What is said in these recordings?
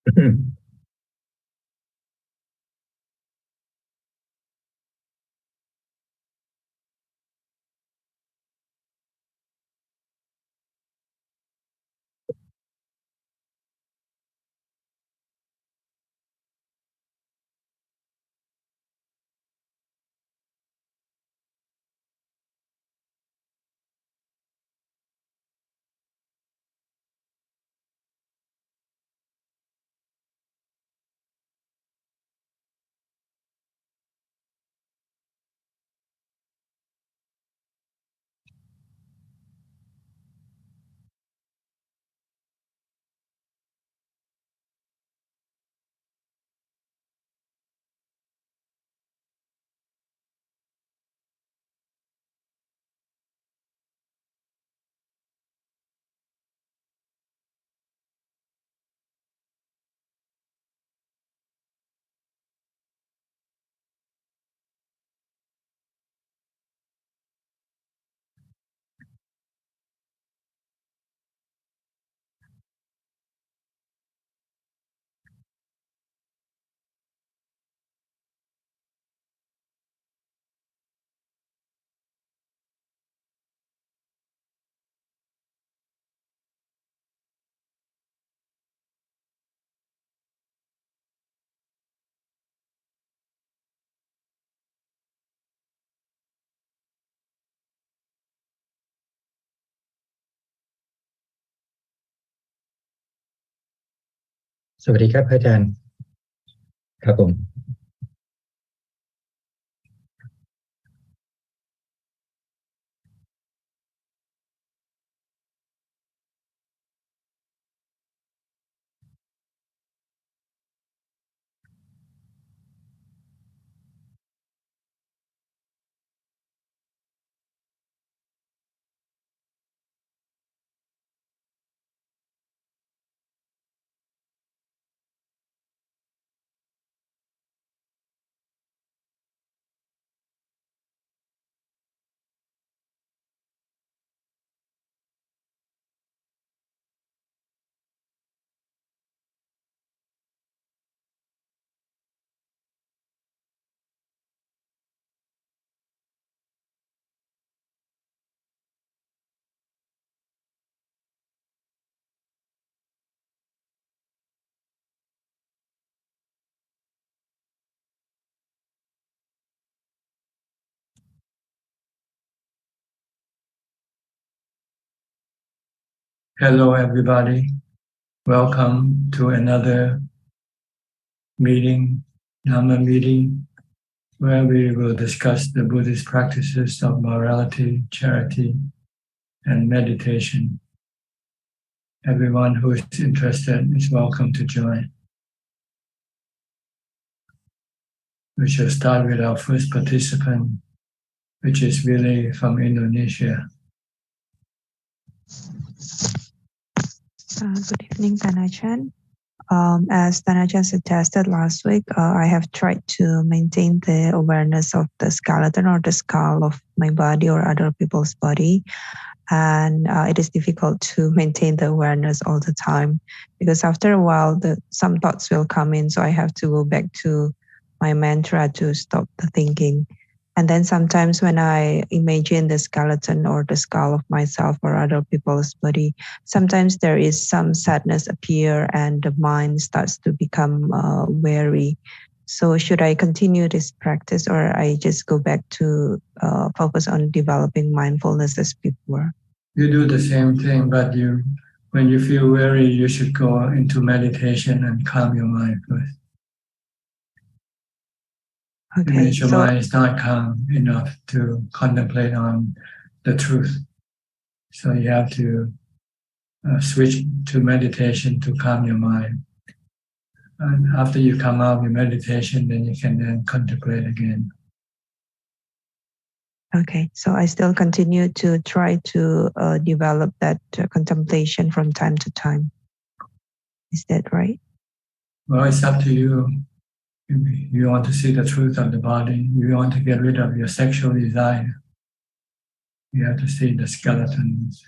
สวัสดีครับอาจารย์ครับผมHello, everybody. Welcome to another meeting, Dhamma meeting, where we will discuss the Buddhist practices of morality, charity, and meditation. Everyone who is interested is welcome to join. We shall start with our first participant, which is Willie from Indonesia. Good evening, Ajaan. As Ajaan suggested last week, I have tried to maintain the awareness of the skeleton or the skull of my body or other people's body. And it is difficult to maintain the awareness all the time because after a while, some thoughts will come in. So I have to go back to my mantra to stop the thinking. And then sometimes when I imagine the skeleton or the skull of myself or other people's body, sometimes there is some sadness appear and the mind starts to become weary. So should I continue this practice or I just go back to focus on developing mindfulness as before? You do the same thing, but when you feel weary, you should go into meditation and calm your mind first. Okay, your mind is not calm enough to contemplate on the truth. So you have to switch to meditation to calm your mind. And after you come out of your meditation, then you can then contemplate again. Okay, so I still continue to try to develop that contemplation from time to time. Is that right? Well, it's up to you. You want to see the truth of the body. You want to get rid of your sexual desire. You have to see the skeletons.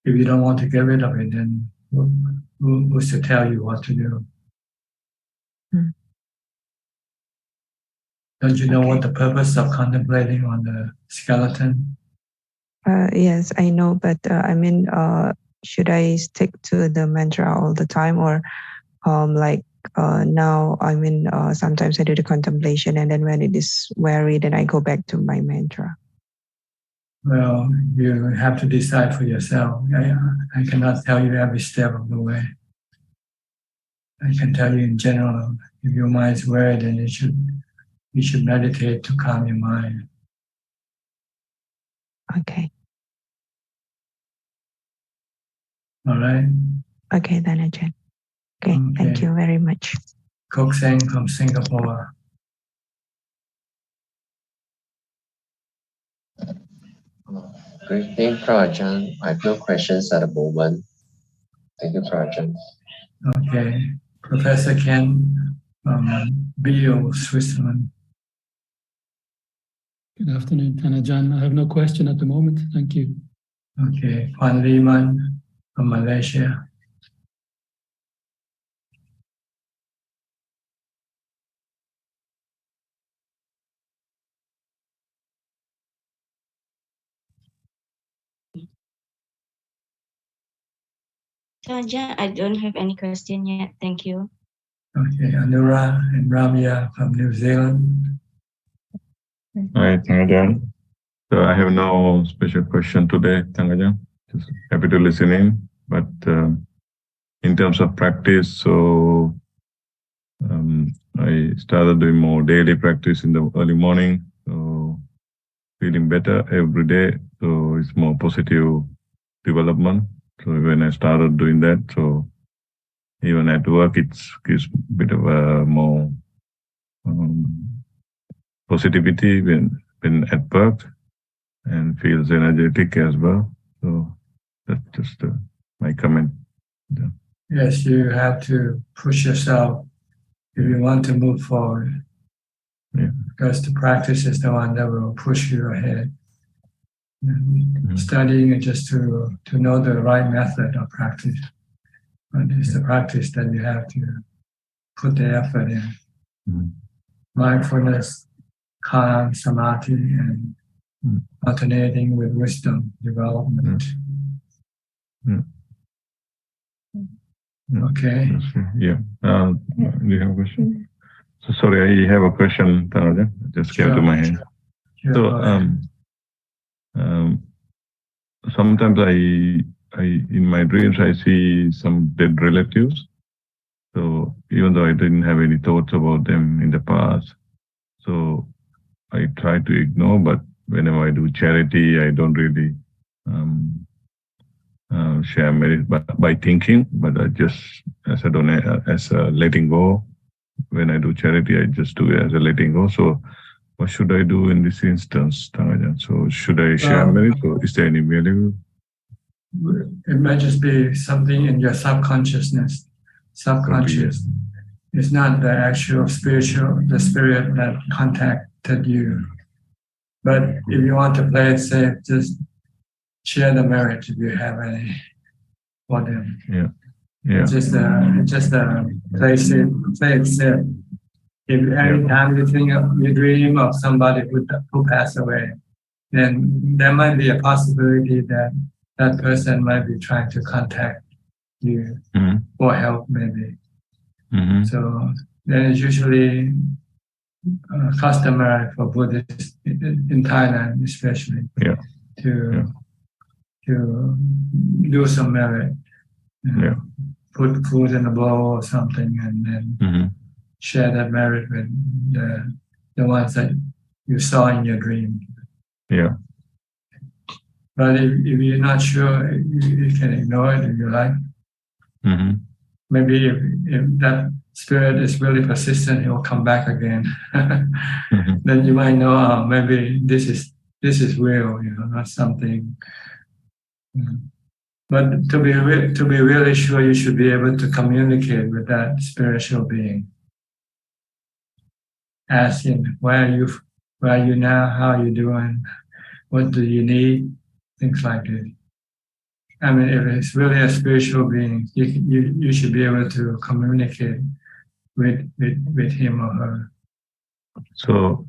If you don't want to get rid of it, then who's to tell you what to do? Don't you know what the purpose of contemplating on the skeleton? Yes, I know, but should I stick to the mantra all the time, or now sometimes I do the contemplation, and then when it is weary, then I go back to my mantra? Well, you have to decide for yourself. I cannot tell you every step of the way. I can tell you in general, if your mind is weary, then you should meditate to calm your mind. Okay. All right? Okay, then Ajahn. Okay, thank you very much. Kok Seng from Singapore. Great day, Ajahn. I have no questions at the moment. Thank you, Ajahn. Okay. Professor Ken from Bio, Switzerland. Good afternoon, Ajahn. I have no question at the moment. Thank you. Okay. Kwan Liman from Malaysia. Ajahn, I don't have any question yet. Thank you. Okay. Anura and Ramya from New Zealand. Hi, Ajahn. So I have no special question today, Ajahn. Just happy to listen in. But in terms of practice, so I started doing more daily practice in the early morning. So feeling better every day. So it's more positive development. So when I started doing that, so even at work, it's gives a bit of a more positivity when at work, and feels energetic as well. So that's just my comment. Yeah. Yes, you have to push yourself if you want to move forward. Yeah. Because the practice is the one that will push you ahead. Studying is just to know the right method of practice. But it's the practice that you have to put the effort in. Mindfulness, calm, samadhi, and alternating with wisdom development. Okay. Yeah. Do you have a question? So sorry, I have a question, Ajahn. Just came to my head. Sure. So sometimes I in my dreams I see some dead relatives. So even though I didn't have any thoughts about them in the past, so I try to ignore. But whenever I do charity, I don't really share merit by thinking, but I just as a letting go. When I do charity, I just do it as a letting go. So what should I do in this instance, Ajahn? So should I share merit, or is there any value? It might just be something in your subconsciousness. Subconscious. It's not the actual the spirit that contacted you. But if you want to play it safe, just share the merit if you have any for them. Yeah. Yeah. Just play it safe. If every time you dream of somebody who passed away, then there might be a possibility that that person might be trying to contact you for help, maybe. So then it's usually customary for Buddhists in Thailand, especially, to do some merit. Put food in a bowl or something, and then share that merit with the ones that you saw in your dream. Yeah. But if you're not sure, you can ignore it if you like. Maybe if that spirit is really persistent, it will come back again. Then you might know, maybe this is real, not something. But to be really sure, you should be able to communicate with that spiritual being. Ask him, where are you now? How are you doing? What do you need? Things like this. I mean, if it's really a spiritual being, you should be able to communicate with him or her. So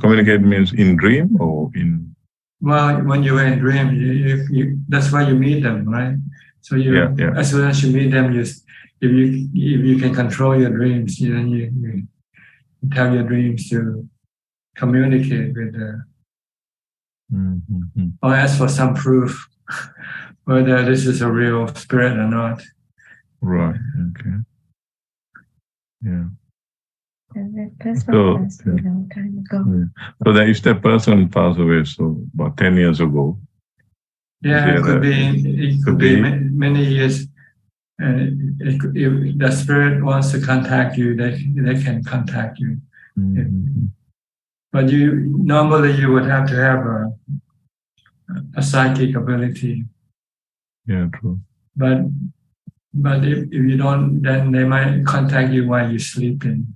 communicate means in dream or in? Well, when you were in dream, you that's why you meet them, right? So as soon as you meet them, if you can control your dreams, then you tell your dreams to communicate with the, or ask for some proof whether this is a real spirit or not. Right. Okay. Yeah. That person passed a long time ago. So then if that person passed away, so about 10 years ago. Yeah, it could be many years. And if the spirit wants to contact you, they can contact you. But normally you would have to have a psychic ability. Yeah, true. But if you don't, then they might contact you while you're sleeping.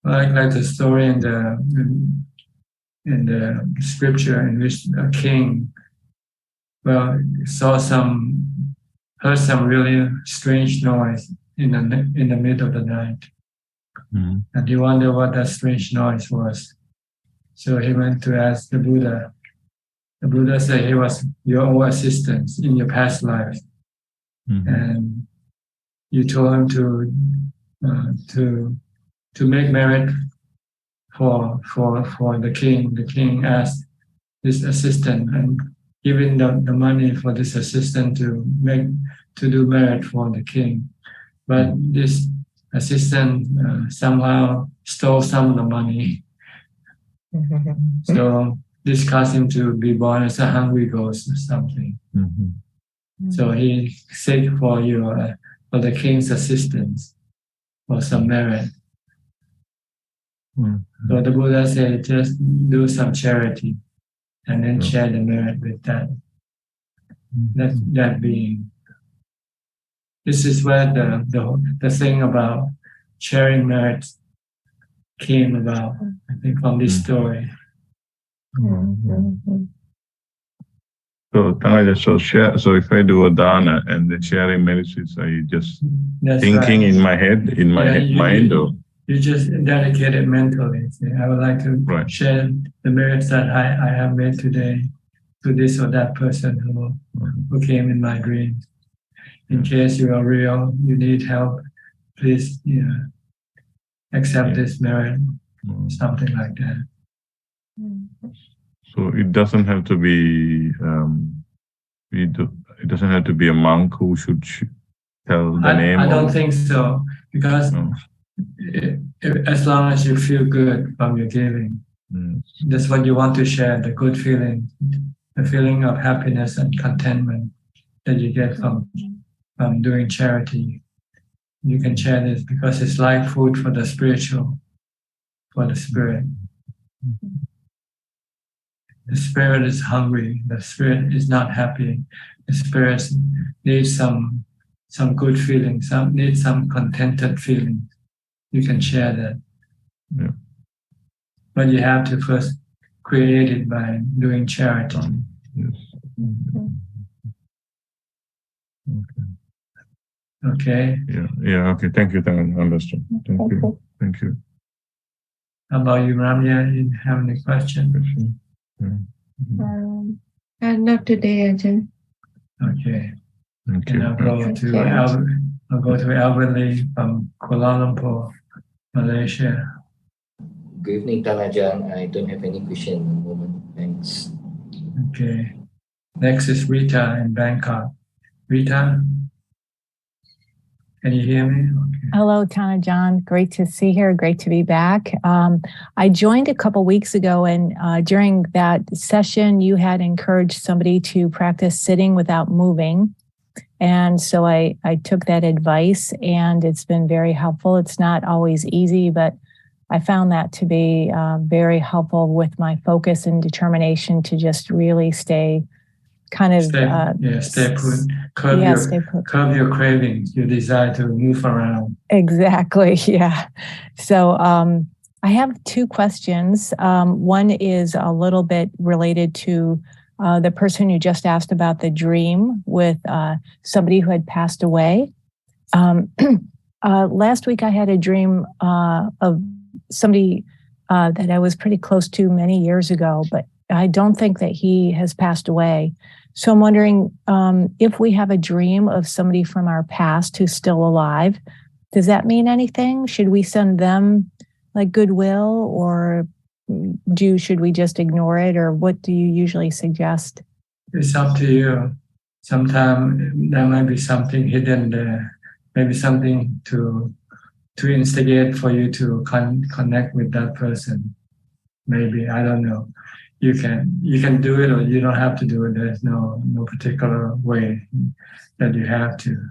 Like the story in the scripture in which a king, heard some really strange noise in the middle of the night, and he wondered what that strange noise was. So he went to ask the Buddha. The Buddha said he was your own assistant in your past life, and you told him to make merit for the king. The king asked his assistant and giving the money for this assistant to do merit for the king. But this assistant somehow stole some of the money. So this caused him to be born as a hungry ghost or something. So he seek for the king's assistance for some merit. So the Buddha said, just do some charity and then share the merit with that being. This is where the thing about sharing merit came about, I think, from this story. So if I do a dana and the sharing merits, are you just thinking in my head, mind, or? You just dedicate it mentally. Say, I would like to share the merits that I have made today to this or that person who came in my dreams. In case you are real, you need help, please accept this merit, something like that. So it doesn't have to be it doesn't have to be a monk who should tell the name. I don't think so, because as long as you feel good from your giving, that's what you want to share, the good feeling, the feeling of happiness and contentment that you get from doing charity. You can share this because it's like food for the spiritual, for the spirit. The spirit is hungry. The spirit is not happy. The spirit needs some good feeling. Needs some contented feeling. You can share that. Yeah. But you have to first create it by doing charity. Yes. Okay. Yeah. Okay. Thank you. I understand. Thank you. How about you, Ramya? You have any question? Not today, Ajahn. Okay. Thank And you. I'll go to Alverley from Kuala Lumpur, Malaysia. Good evening, Ajahn. I don't have any question at the moment. Thanks. Okay. Next is Rita in Bangkok. Rita, can you hear me? Okay. Hello, Ajahn. Great to see you. Great to be back. I joined a couple weeks ago, and during that session, you had encouraged somebody to practice sitting without moving. And so I took that advice, and it's been very helpful. It's not always easy, but I found that to be very helpful with my focus and determination to just really stay kind of stay put. Curb your cravings, your desire to move around. Exactly. Yeah. So I have two questions. One is a little bit related to the person who just asked about the dream with somebody who had passed away. Last week I had a dream of somebody that I was pretty close to many years ago, but I don't think that he has passed away. So I'm wondering if we have a dream of somebody from our past who's still alive, does that mean anything? Should we send them like goodwill, or should we just ignore it, or what do you usually suggest? It's up to you. Sometimes there might be something hidden there, maybe something to instigate for you to connect with that person. Maybe, I don't know. You can do it, or you don't have to do it. There's no particular way that you have to.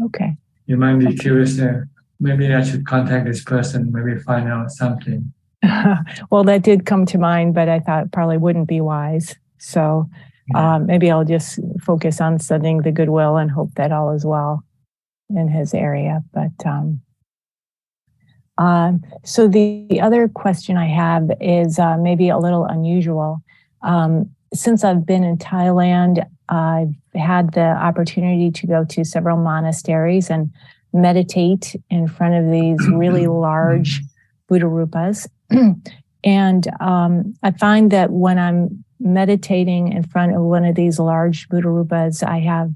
Okay. You might be curious there. Maybe I should contact this person, maybe find out something. Well, that did come to mind, but I thought it probably wouldn't be wise. So maybe I'll just focus on sending the goodwill and hope that all is well in his area. But so the other question I have is maybe a little unusual. Since I've been in Thailand, I've had the opportunity to go to several monasteries and meditate in front of these really large Buddha rupas. And I find that when I'm meditating in front of one of these large Buddha rupas, I have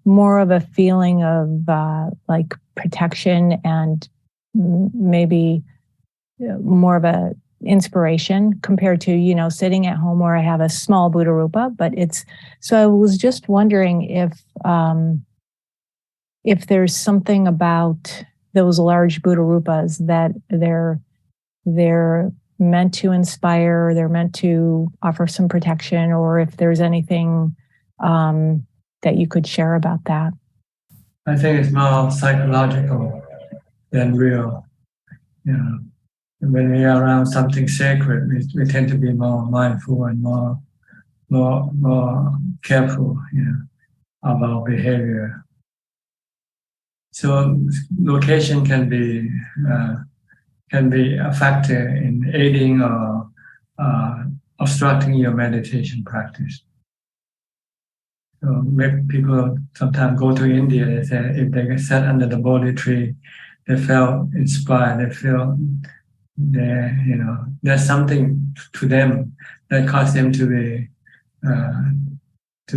more of a feeling of like protection and maybe more of a inspiration compared to, sitting at home where I have a small Buddha rupa. But so I was just wondering if there's something about those large Buddha rupas that they're meant to inspire, they're meant to offer some protection, or if there's anything that you could share about that. I think it's more psychological than real. When we are around something sacred, we tend to be more mindful and more careful, of our behavior. So location can be a factor in aiding or obstructing your meditation practice. So people sometimes go to India. They say if they sat under the Bodhi tree, they felt inspired. They feel there's something to them that caused them to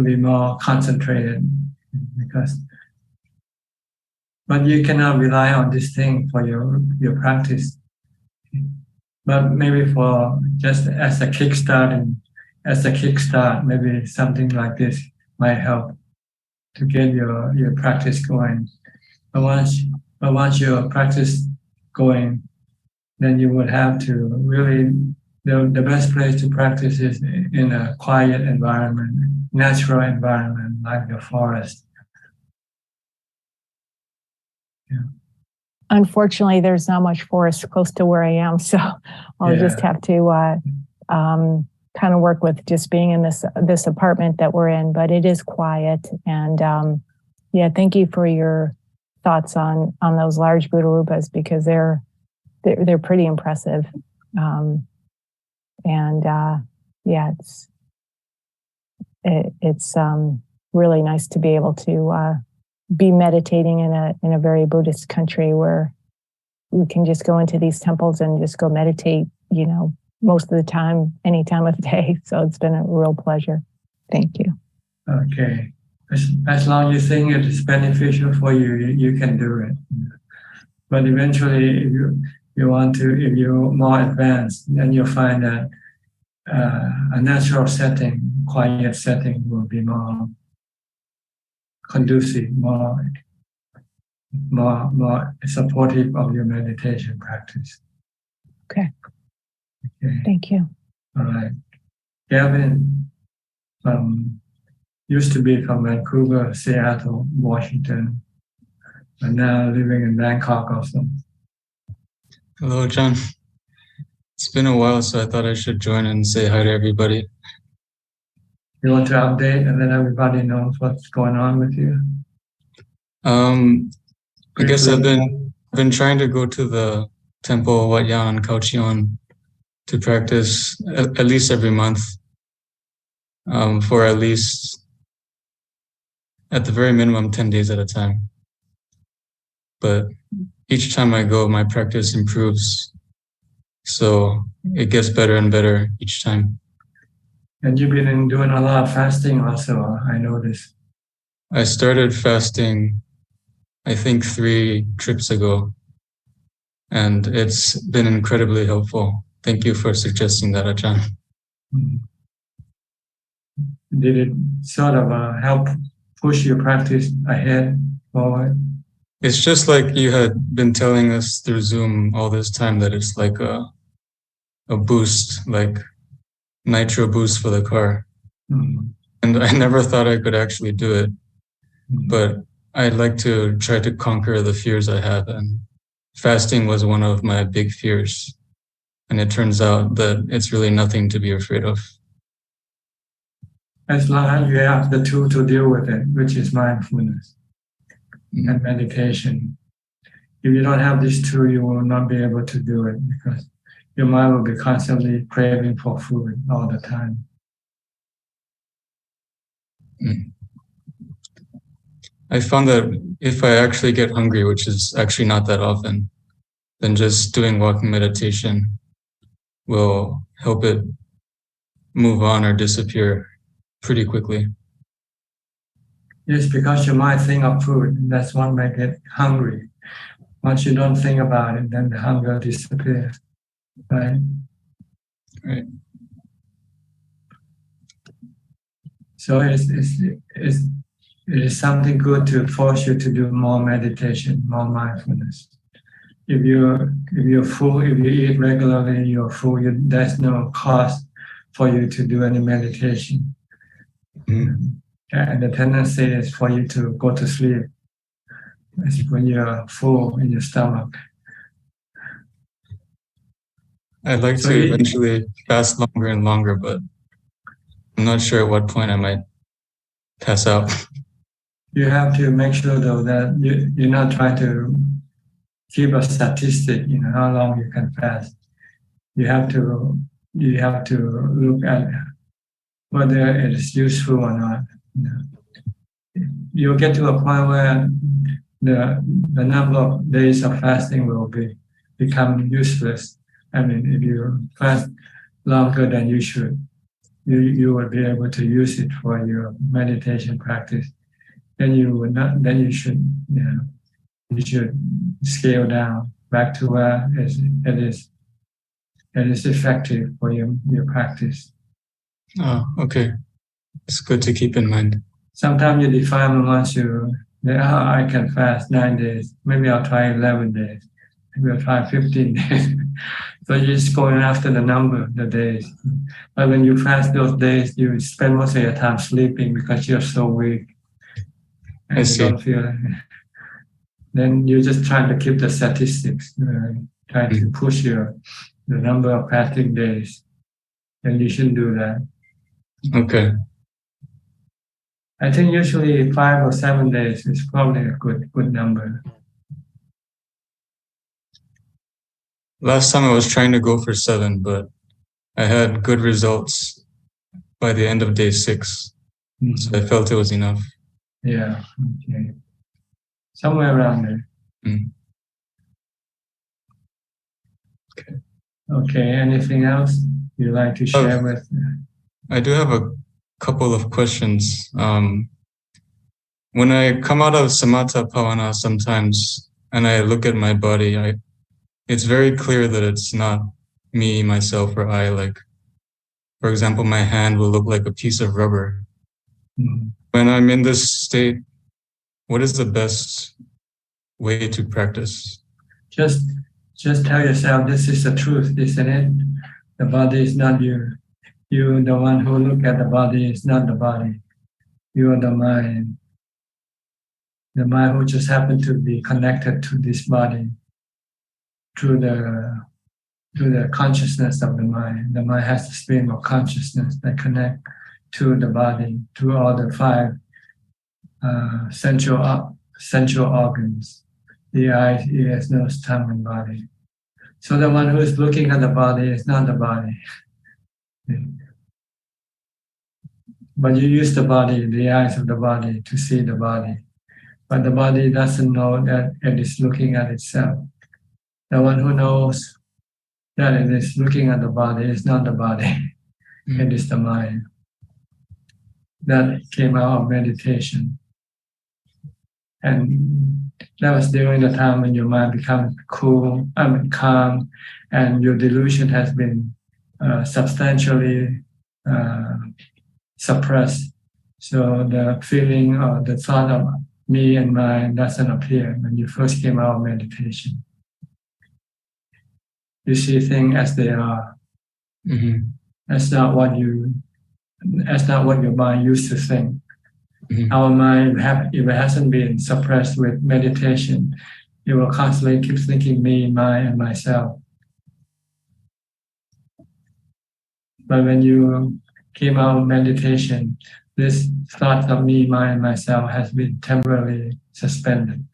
be more concentrated. But you cannot rely on this thing for your practice. But maybe for just as a kickstart, maybe something like this might help to get your practice going. But once your practice going, then you would have to really, the best place to practice is in a quiet environment, natural environment like the forest. Yeah. Unfortunately, there's not much forest close to where I am, so I'll just have to kind of work with just being in this apartment that we're in. But it is quiet, and thank you for your thoughts on those large Buddha rupas, because they're pretty impressive, it's really nice to be able to be meditating in a very Buddhist country where we can just go into these temples and just go meditate, most of the time, any time of day. So it's been a real pleasure. Thank you. Okay. As long as you think it is beneficial for you, you can do it. But eventually, if you're more advanced, then you'll find that a natural setting, quiet setting will be more conducive, more supportive of your meditation practice. Okay. Thank you. All right. Gavin used to be from Vancouver, Seattle, Washington, and now living in Bangkok also. Hello, John. It's been a while, so I thought I should join and say hi to everybody. You want to update and let everybody know what's going on with you? I guess I've been trying to go to the temple Wat Yan and Khao Chion to practice at least every month. for at least, at the very minimum, 10 days at a time. But each time I go, my practice improves. So it gets better and better each time. And you've been doing a lot of fasting also, I noticed. I started fasting, I think 3 trips ago, and it's been incredibly helpful. Thank you for suggesting that, Ajahn. Did it sort of help push your practice ahead, forward? It's just like you had been telling us through Zoom all this time that it's like a boost, like nitro boost for the car. And I never thought I could actually do it, but I'd like to try to conquer the fears I have, and fasting was one of my big fears. And it turns out that it's really nothing to be afraid of. As long as you have the tool to deal with it, which is mindfulness and meditation. If you don't have this tool, you will not be able to do it because your mind will be constantly craving for food all the time. I found that if I actually get hungry, which is actually not that often, then just doing walking meditation will help it move on or disappear pretty quickly. Yes, because your mind think of food, and that's what makes it hungry. Once you don't think about it, then the hunger disappears, right? Right. So it is something good to force you to do more meditation, more mindfulness. If you're full, if you eat regularly, you're full. There's no cost for you to do any meditation. And the tendency is for you to go to sleep. It's when you're full in your stomach. I'd like to eventually fast longer and longer, but I'm not sure at what point I might pass out. You have to make sure though that you're not trying to keep a statistic, how long you can fast. You have to look at whether it is useful or not. You'll get to a point where the number of days of fasting will become useless. I mean, if you fast longer than you should, you will be able to use it for your meditation practice. Then you would not. Then you should scale down back to where it is effective for your practice. Oh, okay. It's good to keep in mind. Sometimes you define once I can fast 9 days. Maybe I'll try 11 days. Maybe I'll try 15 days. So you're just going after the number, the days. But when you fast those days, you spend most of your time sleeping because you're so weak. And I see. You don't feel it. Then you're just trying to keep the statistics, trying to push the number of fasting days. And you shouldn't do that. Okay. I think usually 5 or 7 days is probably a good number. Last time I was trying to go for 7, but I had good results by the end of day 6. So I felt it was enough. Yeah, okay. Somewhere around there. Okay. Okay, anything else you'd like to share with? I do have a couple of questions. When I come out of samatha bhavana sometimes and I look at my body, it's very clear that it's not me, myself, or I. Like, for example, my hand will look like a piece of rubber. When I'm in this state, what is the best way to practice? Just tell yourself this is the truth, isn't it? The body is not you. You, the one who look at the body, is not the body. You are the mind. The mind who just happened to be connected to this body through the consciousness of the mind. The mind has the stream of consciousness that connect to the body, to all the 5 sensual organs: the eyes, ears, nose, tongue, and body. So the one who is looking at the body is not the body. But you use the body, the eyes of the body, to see the body. But the body doesn't know that it is looking at itself. The one who knows that it is looking at the body is not the body. It is the mind. That came out of meditation. And that was during the time when your mind becomes calm, and your delusion has been substantially suppressed. So the feeling or the thought of me and mine doesn't appear when you first came out of meditation. You see things as they are. Mm-hmm. That's not what your mind used to think. Mm-hmm. Our mind, if it hasn't been suppressed with meditation, it will constantly keep thinking me, mine, and myself. But when you came out of meditation, this thought of me, mine, and myself has been temporarily suspended.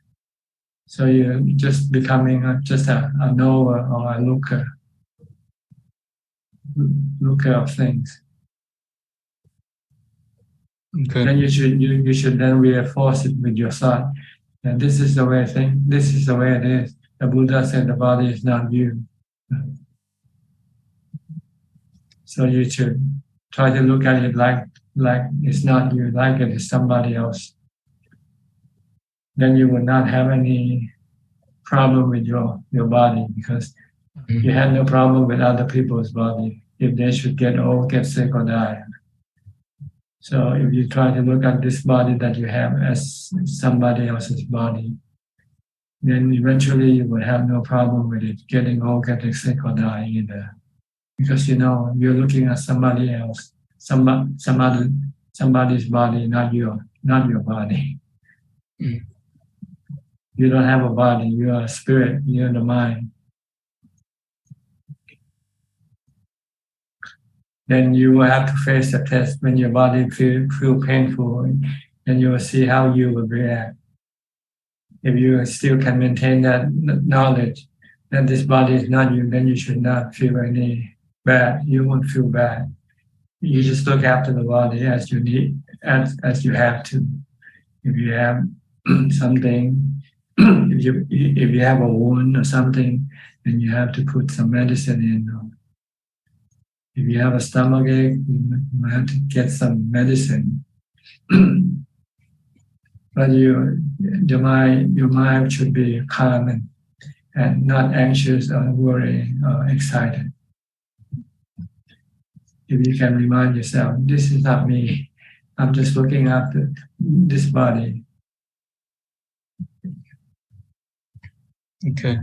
So you're just becoming just a knower or a looker of things. Okay. Then you should then reinforce it with your thought. And this is the way I think. This is the way it is. The Buddha said the body is not you. So you should try to look at it like it's not you, like it is somebody else. Then you will not have any problem with your body, because you have no problem with other people's body if they should get old, get sick, or die. So if you try to look at this body that you have as somebody else's body, then eventually you will have no problem with it getting old, getting sick, or dying either. Because you know you're looking at somebody else, somebody's body, not your body. Mm. You don't have a body. You are a spirit. You're the mind. Then you will have to face the test when your body feel painful, and you will see how you will react. If you still can maintain that knowledge that this body is not you, then you should not feel any bad. You won't feel bad. You just look after the body as you need, as you have to. If you have something, if you have a wound or something, then you have to put some medicine in. If you have a stomach ache, you have to get some medicine. But your mind should be calm and not anxious or worried or excited. If you can remind yourself, this is not me. I'm just looking after this body. Okay.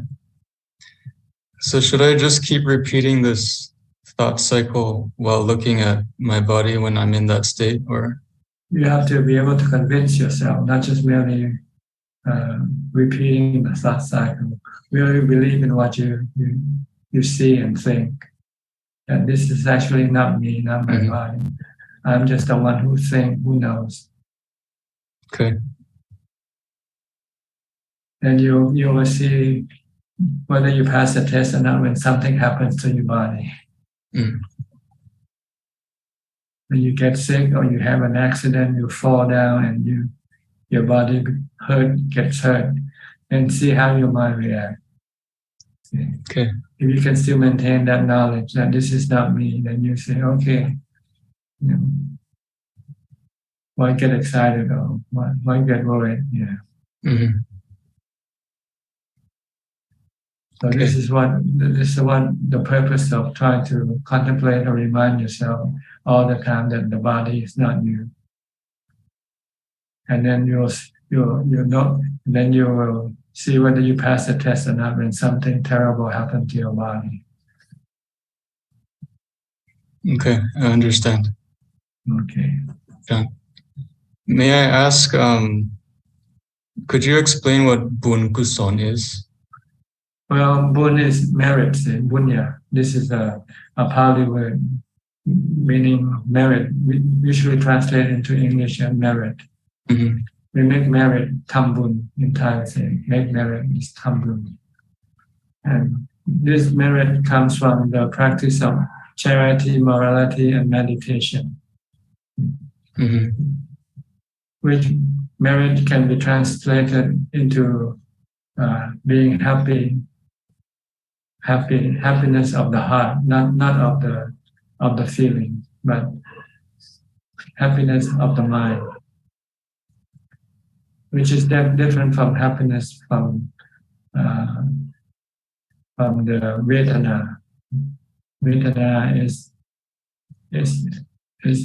So should I just keep repeating this thought cycle while looking at my body when I'm in that state, or? You have to be able to convince yourself, not just merely repeating the thought cycle. Really believe in what you see and think. That this is actually not me, not my body. I'm just the one who thinks, who knows. Okay. And you will see whether you pass the test or not when something happens to your body. Mm. When you get sick or you have an accident, you fall down and your body gets hurt, and see how your mind reacts. Okay. If you can still maintain that knowledge that this is not me, then you say, okay, why get excited or why get worried? Yeah. Mm-hmm. So Okay. this is the purpose of trying to contemplate or remind yourself all the time that the body is not you. And then you'll know, then you will see whether you pass the test or not when something terrible happens to your body. Okay, I understand. Okay. Okay. May I ask, could you explain what Bun Kuson is? Well, Bun is merit, bunya. This is a Pali word meaning merit. We usually translate into English as merit. Mm-hmm. We make merit tambun in Thai. Say make merit is tambun, and this merit comes from the practice of charity, morality, and meditation. which merit can be translated into being happiness of the heart, not of the feeling, but happiness of the mind, which is different from happiness from the vedana. Vedana is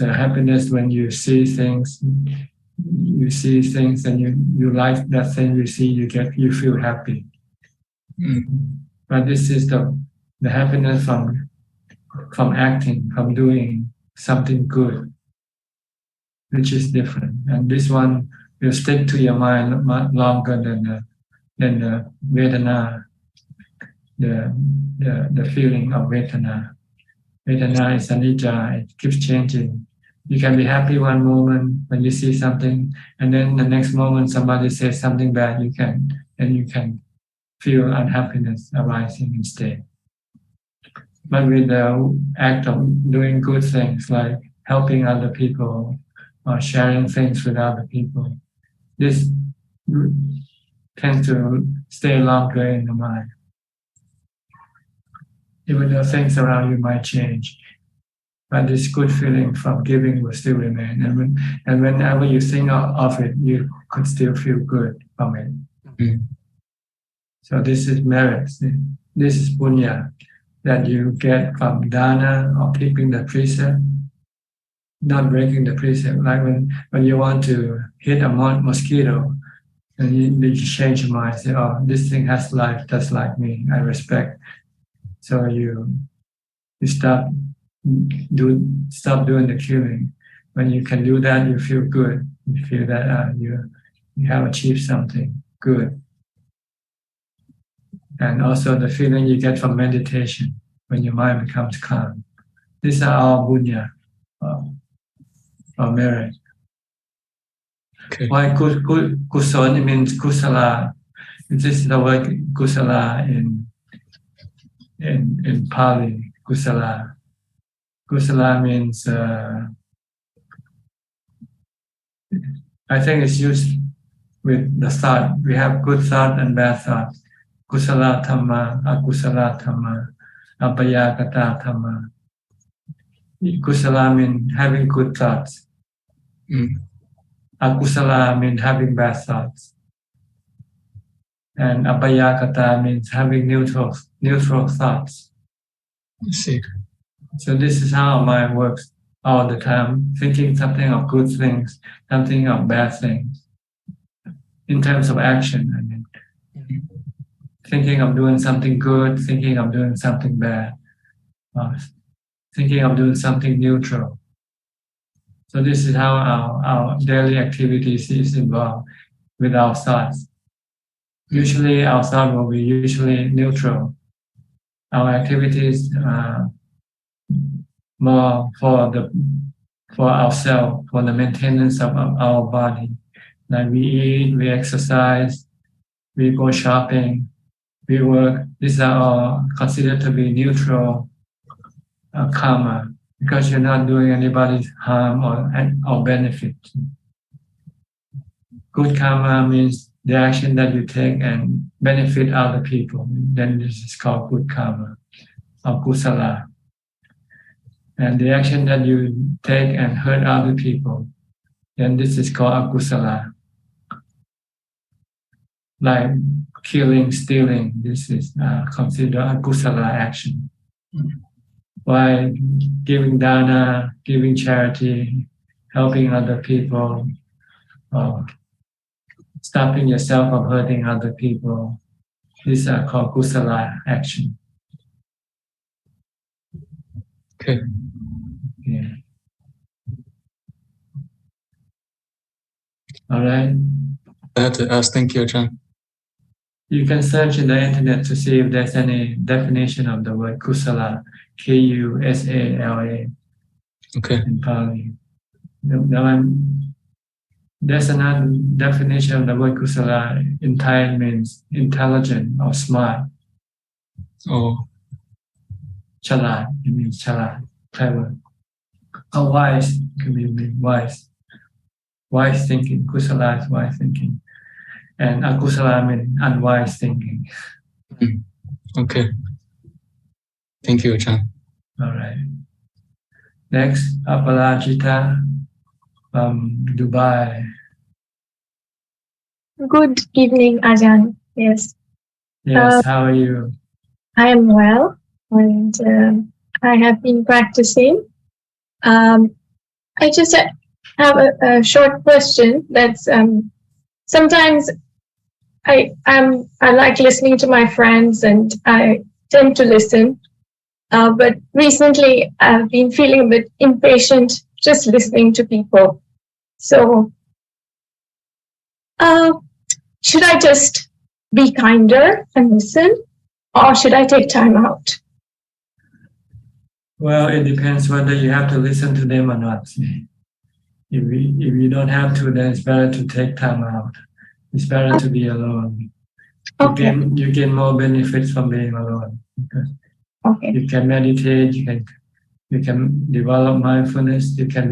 a happiness when you see things. You see things and you like that thing you see. You feel happy. But this is the happiness from acting, from doing something good, which is different. And this one will stick to your mind longer than the vedana, the feeling of vedana. Vedana is anicca; it keeps changing. You can be happy one moment when you see something, and then the next moment somebody says something bad. You can feel unhappiness arising instead. But with the act of doing good things like helping other people or sharing things with other people, this tends to stay longer in the mind. Even though things around you might change, but this good feeling from giving will still remain. And whenever you think of it, you could still feel good from it. So this is merit. This is punya that you get from dana or keeping the precept, not breaking the precept. Like when you want to hit a mosquito, and you change your mind, say, "Oh, this thing has life, just like me. I respect." So you stop doing the killing. When you can do that, you feel good. You feel that you have achieved something good. And also the feeling you get from meditation when your mind becomes calm. These are all punya or merit. Okay. Why kusala means kusala. This is the word kusala in Pali. Kusala. Kusala means I think it's used with the thought. We have good thought and bad thought. Kusala dhamma, akusala dhamma, apayagata dhamma. Kusala means having good thoughts. Akusala means having bad thoughts. And apayagata means having neutral thoughts. I see. So this is how our mind works all the time, thinking something of good things, something of bad things. In terms of action, I mean, thinking of doing something good, thinking of doing something bad, thinking of doing something neutral. So this is how our daily activities is involved with our thoughts. Usually our thought will be usually neutral. Our activities more for ourselves, for the maintenance of our body. Like we eat, we exercise, we go shopping, we work. These are all considered to be neutral karma because you're not doing anybody's harm or benefit. Good karma means the action that you take and benefit other people. Then this is called good karma or kusala. And the action that you take and hurt other people, then this is called akusala. Like killing, stealing, this is considered akusala action. While giving dana, giving charity, helping other people, stopping yourself from hurting other people, these are called kusala action. Okay. Yeah. All right. I had to ask. Thank you, Ajahn. You can search in the internet to see if there's any definition of the word kusala, Kusala. Okay. In Pali. There's another definition of the word kusala in Thai means intelligent or smart. Oh. Chalad, it means chalad, clever. Or wise, can mean wise. wise thinking. Kusala is wise thinking, and akusala means unwise thinking. Okay. Thank you, Ajahn. All right. Next, Apalajita from Dubai. Good evening, Ajahn. Yes. Yes, how are you? I am well, and I have been practicing. I just have a short question. That's sometimes I like listening to my friends, and I tend to listen. But recently, I've been feeling a bit impatient just listening to people. So, should I just be kinder and listen, or should I take time out? Well, it depends whether you have to listen to them or not. If you don't have to, then it's better to take time out. It's better to be alone. Okay. You gain more benefits from being alone. Because you can meditate, you can develop mindfulness, you can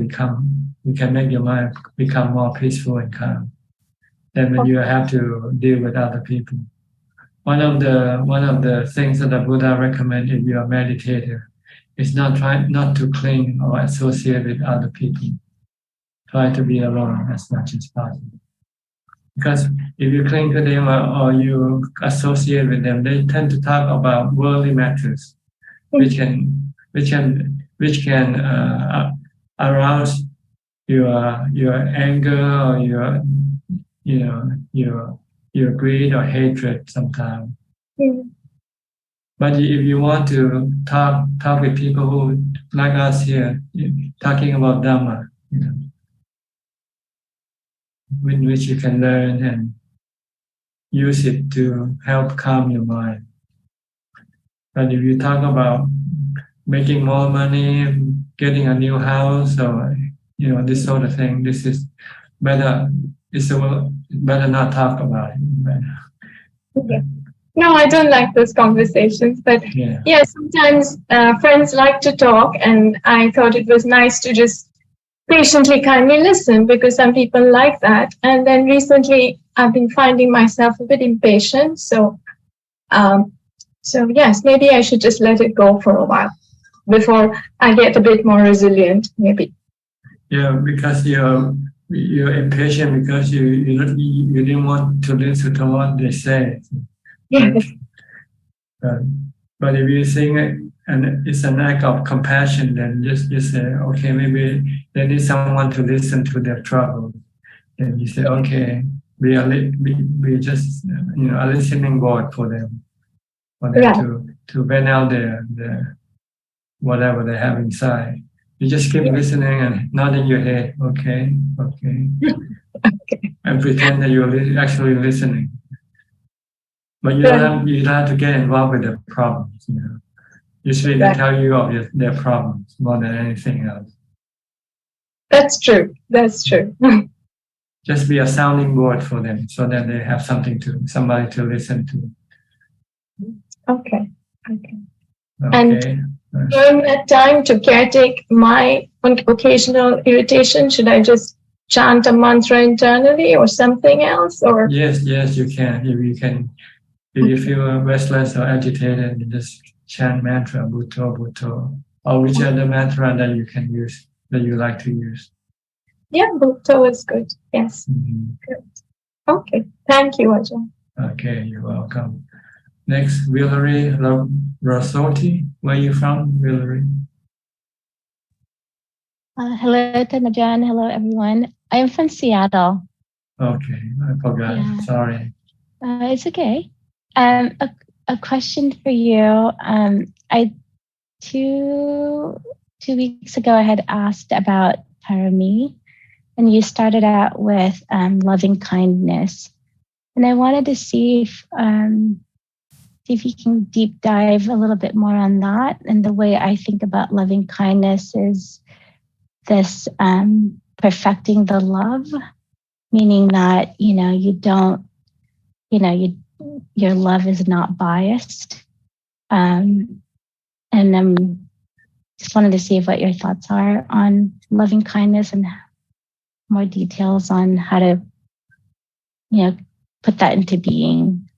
make your mind become more peaceful and calm than when you have to deal with other people. One of the things that the Buddha recommends if you are meditator is not to cling or associate with other people. Try to be alone as much as possible. Because if you cling to them or you associate with them, they tend to talk about worldly matters, which can arouse your anger or your greed or hatred sometimes. But if you want to talk with people who like us here, talking about Dhamma, in which you can learn and use it to help calm your mind. But if you talk about making more money, getting a new house, or this sort of thing, this is better. Better not talk about it. Okay. No, I don't like those conversations, but yeah sometimes friends like to talk, and I thought it was nice to just patiently kindly listen, because some people like that. And then recently I've been finding myself a bit impatient. So yes, maybe I should just let it go for a while before I get a bit more resilient, maybe. Yeah, because you're impatient because you didn't want to listen to what they say. Yes. But if you think and it's an act of compassion, then just say, okay, maybe they need someone to listen to their trouble. And you say, okay, we just a listening board for them to vent out their whatever they have inside. You just keep listening and nodding your head, okay, and pretend that you're actually listening. But you don't have to get involved with their problems. Usually they tell you of their problems more than anything else. That's true. Just be a sounding board for them, so that they have somebody to listen to. Okay. And during that time, to caretake my occasional irritation, should I just chant a mantra internally or something else? Or yes, you can. If you feel restless or agitated, you just chant mantra, Bhutto, Bhutto, or which other mantra that you can use, that you like to use. Yeah, Bhutto is good. Yes. Good. Okay. Thank you, Ajahn. Okay, you're welcome. Next, Valerie Rossotti. Where are you from, Valerie? Hello, Ajahn. Hello, everyone. I am from Seattle. Okay, I forgot. Yeah. Sorry. It's okay. A question for you. I 2 weeks ago I had asked about parami, and you started out with loving kindness, and I wanted to see if you can deep dive a little bit more on that. And the way I think about loving kindness is this perfecting the love, meaning that you don't your love is not biased. And just wanted to see what your thoughts are on loving kindness and more details on how to, put that into being?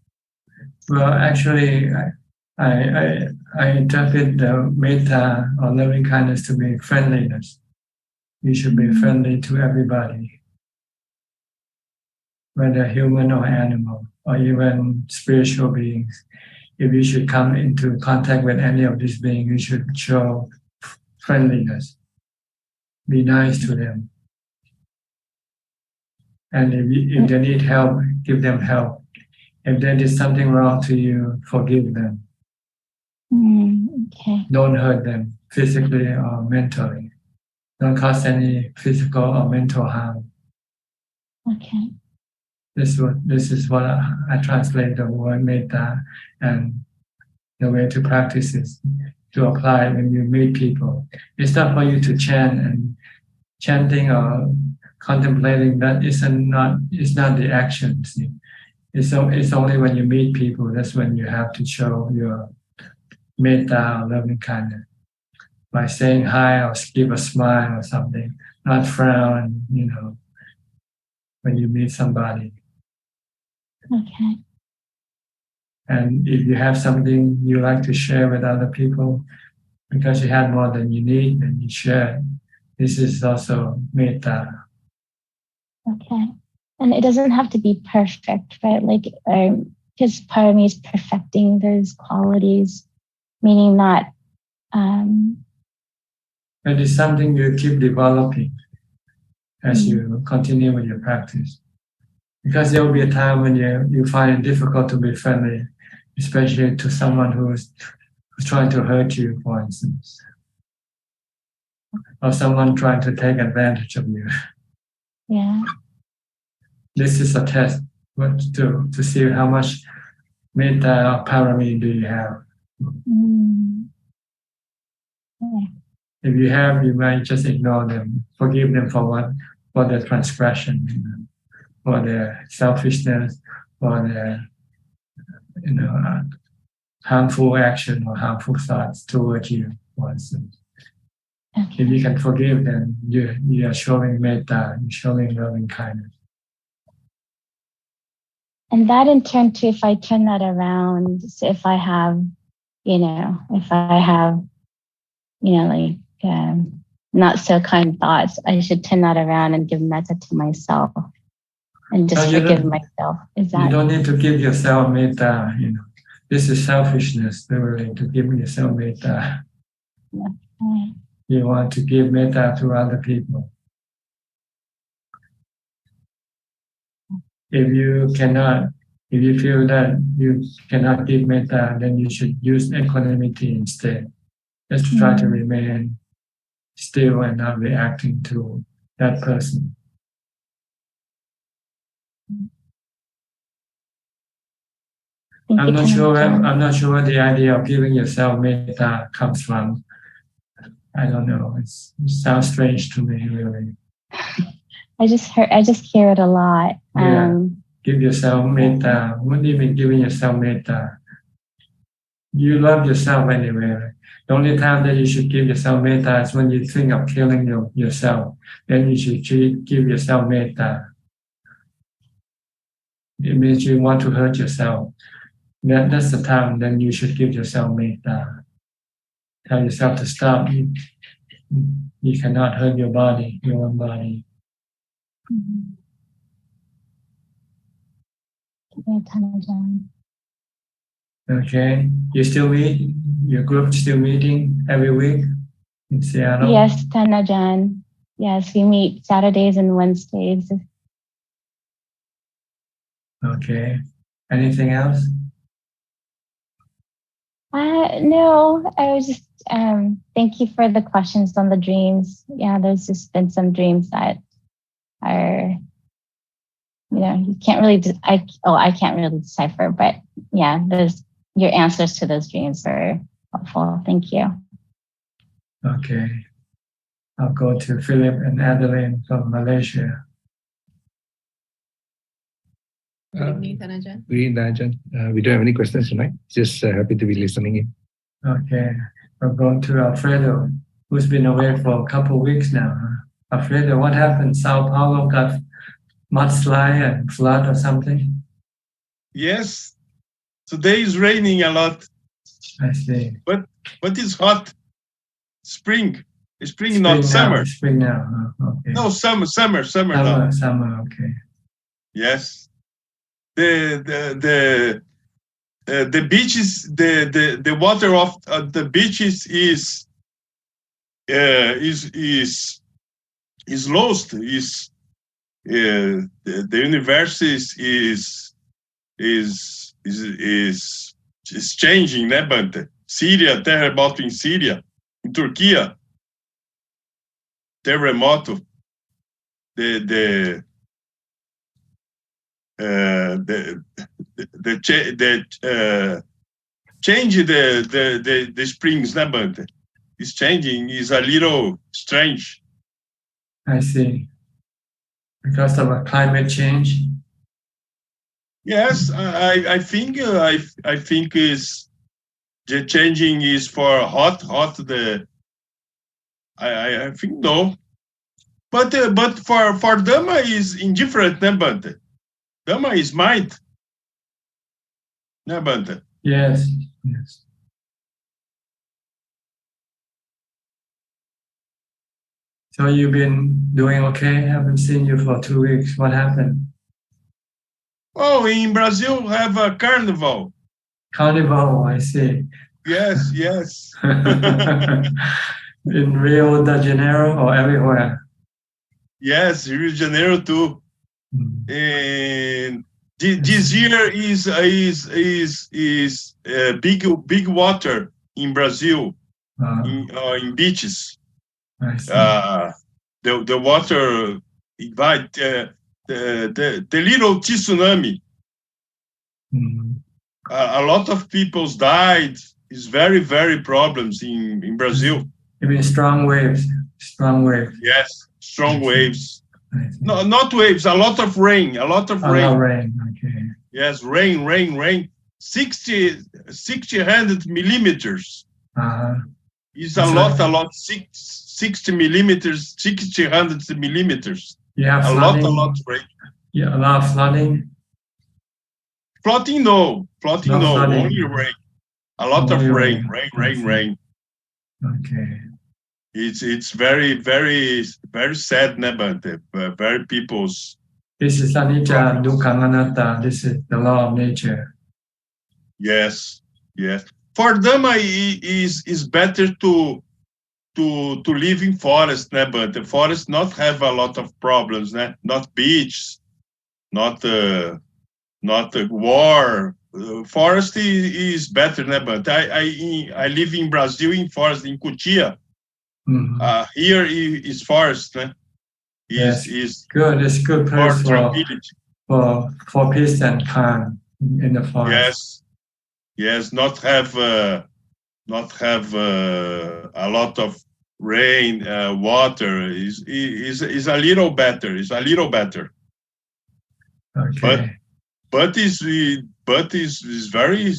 Well, actually, I interpret the metta or loving kindness to be friendliness. You should be friendly to everybody, whether human or animal, or even spiritual beings. If you should come into contact with any of these beings, you should show friendliness. Be nice to them. And if they need help, give them help. If they did something wrong to you, forgive them. Okay. Don't hurt them physically or mentally. Don't cause any physical or mental harm. Okay. This is what I translate the word metta, and the way to practice is to apply when you meet people. It's not for you to chant, and chanting or contemplating that is not the action. See? It's only when you meet people that's when you have to show your metta or loving kindness by saying hi or give a smile or something, not frown. When you meet somebody. Okay. And if you have something you like to share with other people, because you have more than you need, then you share. This is also metta. Okay. And it doesn't have to be perfect, right? Like, because part of me is perfecting those qualities, meaning not. It is something you keep developing as you continue with your practice. Because there will be a time when you find it difficult to be friendly, especially to someone who's trying to hurt you, for instance, or someone trying to take advantage of you. Yeah. This is a test to see how much metta or parami do you have. Yeah. If you have, you might just ignore them, forgive them for their transgression, for their selfishness, for their harmful action or harmful thoughts towards you, for instance. Okay. If you can forgive them, you are showing metta, you're showing loving kindness. And that in turn too, if I turn that around, so if I have, like not so kind thoughts, I should turn that around and give metta to myself and just forgive myself. Is that? You don't need to give yourself metta. This is selfishness, literally, to give yourself metta. Okay. You want to give metta to other people. If you feel that you cannot give metta, then you should use equanimity instead. Just try to remain still and not reacting to that person. I'm not sure where the idea of giving yourself metta comes from. I don't know. It sounds strange to me, really. I just hear it a lot. Yeah. Give yourself metta. What do you mean giving yourself metta? You love yourself anyway. The only time that you should give yourself metta is when you think of killing yourself. Then you should give yourself metta. It means you want to hurt yourself. That's the time then you should give yourself metta. Tell yourself to stop. You cannot hurt your body, your own body. Okay. You still meet? Your group still meeting every week in Seattle? Yes, Ajaan. Yes, we meet Saturdays and Wednesdays. Okay. Anything else? No, I was just thank you for the questions on the dreams. Yeah, there's just been some dreams that are, you can't really, I can't really decipher, but yeah, your answers to those dreams are helpful. Thank you. Okay. I'll go to Philip and Adeline from Malaysia. Good evening, Ajaan. We don't have any questions tonight. Just happy to be listening in. Okay. We're going to Alfredo, who's been away for a couple of weeks now. afraid of what happened? Sao Paulo got mudslide and flood or something? Yes. Today is raining a lot. I see. But it's hot. Spring, Spring not now, summer. Spring now. Okay. No, summer now. Summer. Okay. Yes. The beaches, the water of the beaches is lost. The universe is changing, né, Bante? Síria, terremoto em Síria, em Turquia, terremoto, change the springs, né, Bante? It's changing. Is a little strange. I see. Because of a climate change. Yes, I think is the changing is for hot. I think no, but for Dhamma is indifferent, né, Bante? Dhamma is mind, né, Bante? Yes. So you've been doing okay? Haven't seen you for 2 weeks. What happened? Oh, in Brazil have a carnival. Carnival, I see. Yes. In Rio de Janeiro or everywhere? Yes, Rio de Janeiro too. And this year is big water in Brazil, in beaches. The water invite the little tsunami. A lot of people died. It's very problems in Brazil. You mean strong waves? Yes, strong waves. No, not waves. A lot of rain. Rain. Okay. Yes, rain. 100 millimeters. It's a lot. 60 millimeters, 100 millimeters. You have a lot of rain. Yeah, a lot of flooding. Flooding, no. Flooding. Only rain. A lot of rain. Okay. It's very sad, Nebante. Very people's. This is anicca, dukkha, anatta. This is the law of nature. Yes. For Dhamma, is better to live in forest, né? But the forest not have a lot of problems, né? Not beaches, not war. Forest is better, né? But I live in Brazil in forest in Cotia. Here is forest, né? Is good. It's good place for peace and calm in the forest. Yes. Not have a lot of rain, water is a little better. It's a little better. Okay. But is very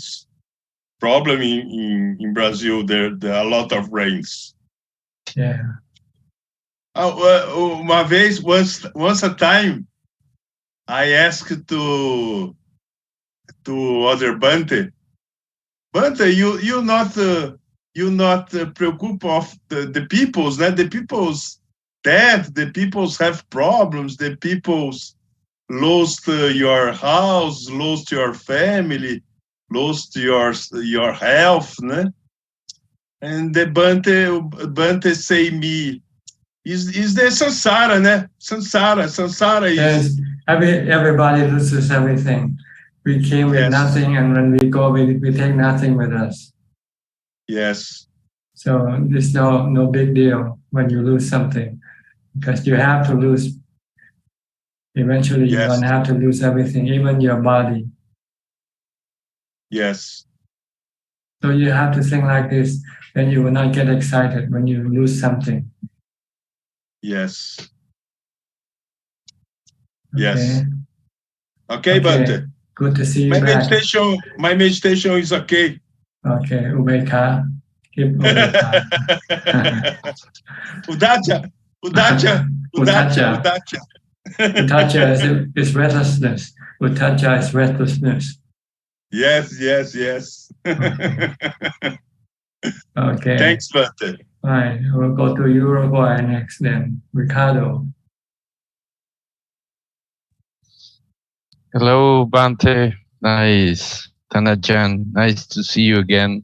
problem in Brazil. There are a lot of rains. Yeah. Uma vez, once a time, I asked to other Bante, you not preocup of the peoples, that the people's dead, the peoples have problems, the peoples lost your house, lost your family, lost your health, né? And the Bante say me, is the samsara, né? Samsara is... Yes, everybody loses everything. We came with nothing, and when we go, we take nothing with us. Yes. So there's no big deal when you lose something, because you have to lose. Eventually, you're going to have to lose everything, even your body. Yes. So you have to think like this, then you will not get excited when you lose something. Yes. Okay. Yes. Okay, Bante. Good to see you back. My meditation is okay. Okay, Ubeka. Keep Ubeka. Udacha. Udacha is restlessness. Udacha is restlessness. Yes. Okay. Thanks, Bhante. Fine. We'll go to Uruguay next then. Ricardo. Hello, Bhante. Nice. Tanajan, nice to see you again.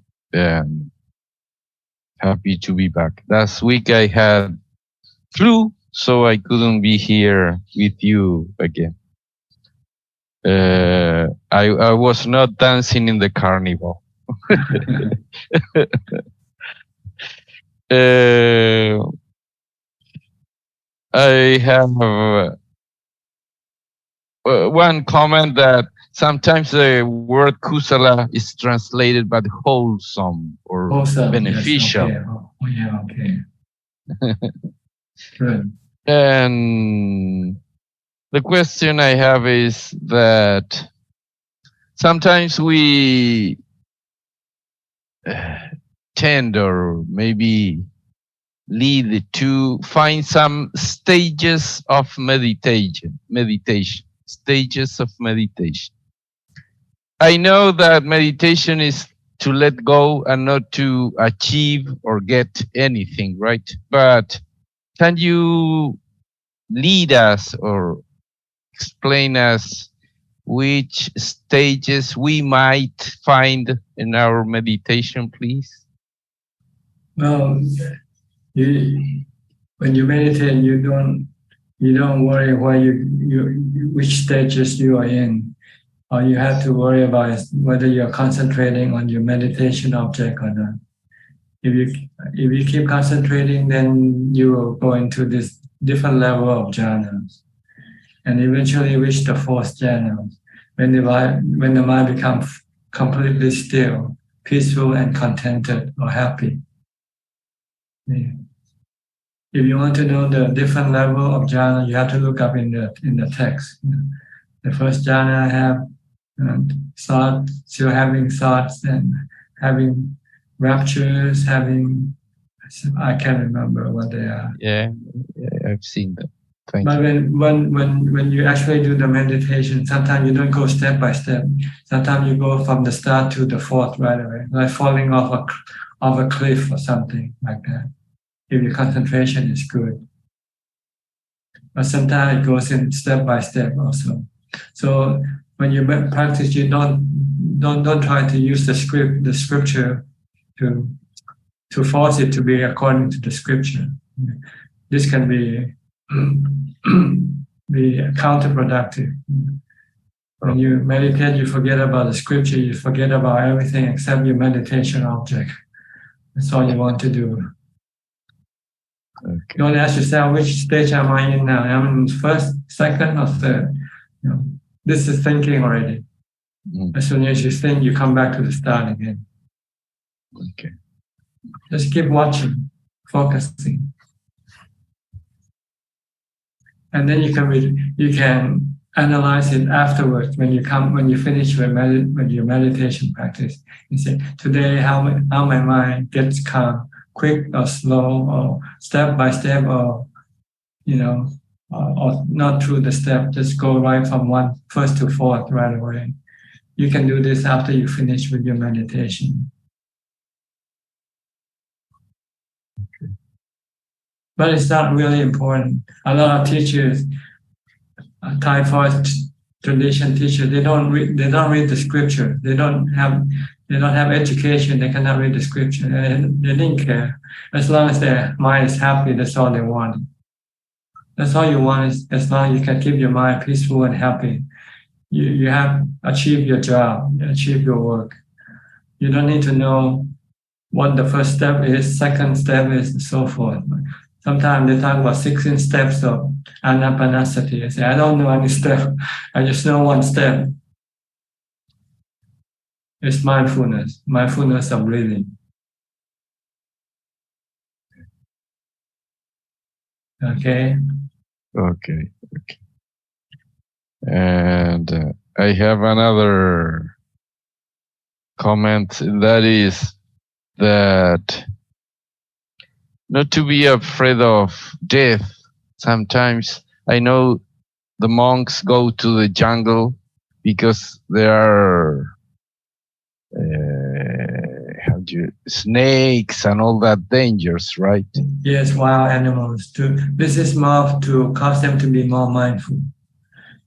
Happy to be back. Last week I had flu, so I couldn't be here with you again. I was not dancing in the carnival. I have one comment that sometimes the word kusala is translated by wholesome or beneficial. Yes, okay. Good. And the question I have is that sometimes we tend or maybe lead to find some stages of meditation. Stages of meditation. I know that meditation is to let go and not to achieve or get anything, right? But can you lead us or explain us which stages we might find in our meditation, please? Well, when you meditate, you don't worry which stages you are in. All you have to worry about is whether you're concentrating on your meditation object or not. If you keep concentrating, then you will go into this different level of jhanas, and eventually reach the fourth jhana, when the mind becomes completely still, peaceful, and contented or happy. Yeah. If you want to know the different level of jhana, you have to look up in the text. The first jhana have thoughts, still having thoughts and having raptures, having, I can't remember what they are. Yeah, I've seen that. Thank but you. when you actually do the meditation, sometimes you don't go step by step. Sometimes you go from the start to the fourth right away, like falling off a cliff or something like that, if your concentration is good. But sometimes it goes in step by step also. So when you practice, you don't try to use the scripture to force it to be according to the scripture. This can be counterproductive. When you meditate, you forget about the scripture, you forget about everything except your meditation object. That's all you want to do. Okay. Don't ask yourself, which stage am I in now? Am I in first, second, or third? This is thinking already. As soon as you think, you come back to the start again. Okay. Just keep watching, focusing. And then you can analyze it afterwards when you finish your meditation practice. You say, today how my mind gets calm, quick or slow, or step by step, or or not through the step, just go right from first to fourth right away. You can do this after you finish with your meditation. Okay. But it's not really important. A lot of teachers, Thai forest tradition teachers, they don't read the scripture. They don't have education. They cannot read the scripture. They didn't care. As long as their mind is happy, that's all they want. That's all you want, is as long as you can keep your mind peaceful and happy. You have achieved your job, achieved your work. You don't need to know what the first step is, second step is, and so forth. Sometimes they talk about 16 steps of anapanasati. I say, I don't know any step. I just know one step. It's mindfulness of breathing. Okay? Okay. And I have another comment, that is that not to be afraid of death. Sometimes I know the monks go to the jungle because there are snakes and all that dangers, right? Yes, wild animals. This is more to cause them to be more mindful.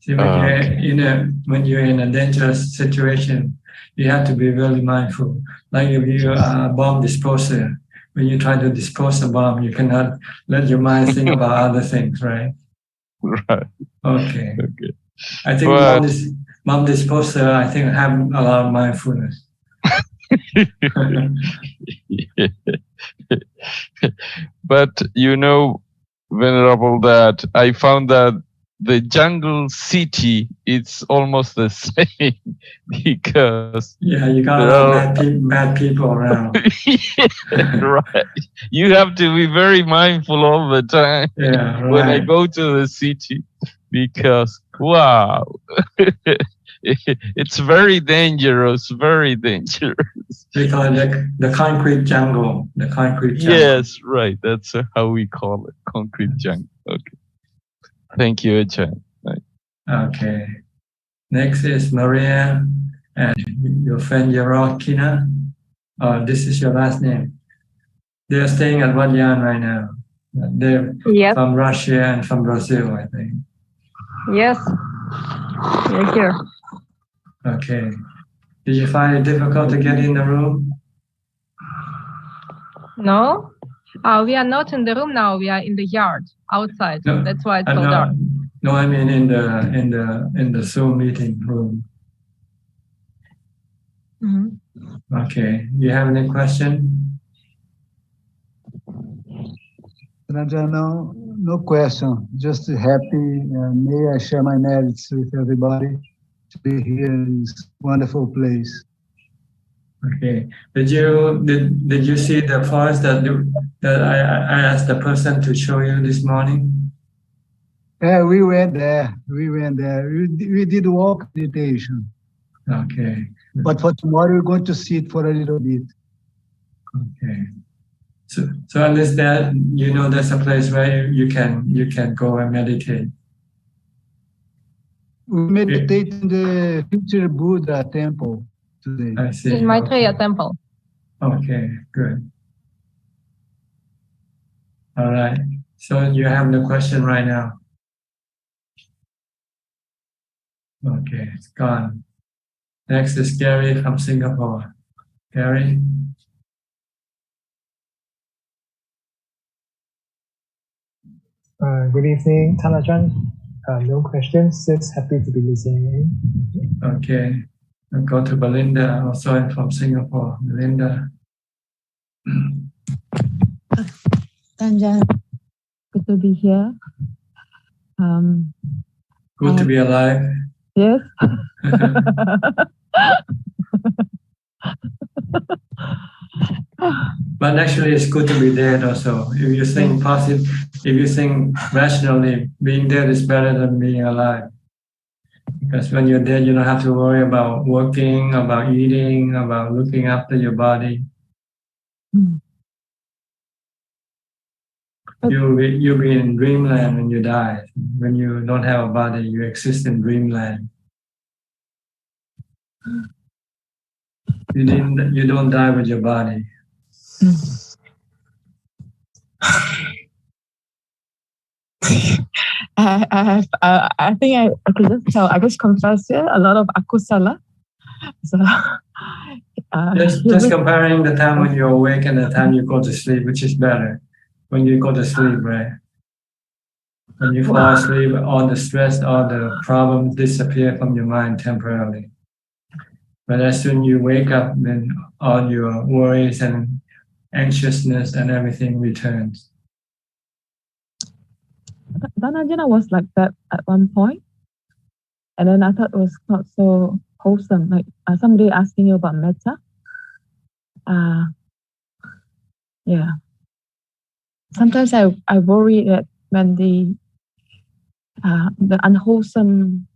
See, when you're in a dangerous situation, you have to be really mindful. Like if you are a bomb disposer, when you try to dispose a bomb, you cannot let your mind think about other things, right? Right. Okay. I think bomb disposer, I think, have a lot of mindfulness. But you know, Venerable, that I found that the jungle city, it's almost the same because you got a lot of bad people around. Right. You have to be very mindful all the time when I go to the city because wow, it's very dangerous, very dangerous. We call it the concrete jungle. The concrete jungle. Yes, right. That's how we call it, concrete jungle. Okay. Thank you, Ajahn. Okay. Next is Maria and your friend Yorokina. This is your last name. They're staying at Vadyan right now. They're from Russia and from Brazil, I think. Yes. We're here. Okay. Did you find it difficult to get in the room? No. We are not in the room now. We are in the yard outside. No, that's why it's so dark. No, I mean in the Zoom meeting room. Mm-hmm. Okay. You have any question? No question. Just happy. May I share my merits with everybody to be here in this wonderful place. Okay. Did you see the forest that I asked the person to show you this morning? Yeah, we went there. We did walk meditation. Okay. But for tomorrow, we're going to sit for a little bit. Okay. So unless that, there's a place where you can go and meditate. We meditate in the future Buddha temple today. I see. In Maitreya temple. Okay, good. All right. So you have the question right now. Okay, it's gone. Next is Gary from Singapore. Gary? Good evening, Thanajan. No questions, just happy to be listening. Okay. I'll go to Belinda, also from Singapore. Belinda. Thanajan, good to be here. Good to be alive. Yes. But actually, it's good to be dead also. If you think positive, if you think rationally, being dead is better than being alive. Because when you're dead, you don't have to worry about working, about eating, about looking after your body. You'll be in dreamland when you die. When you don't have a body, you exist in dreamland. You don't die with your body. I think I could just tell. I just confess here a lot of akusala. So, just comparing the time when you're awake and the time you go to sleep, which is better? When you go to sleep, right? When you fall asleep, all the stress, all the problems disappear from your mind temporarily. But as soon as you wake up, then all your worries and anxiousness and everything returns. Dhanajana was like that at one point, and then I thought it was not so wholesome. Like somebody asking you about metta. Yeah. Sometimes I worry that when the unwholesome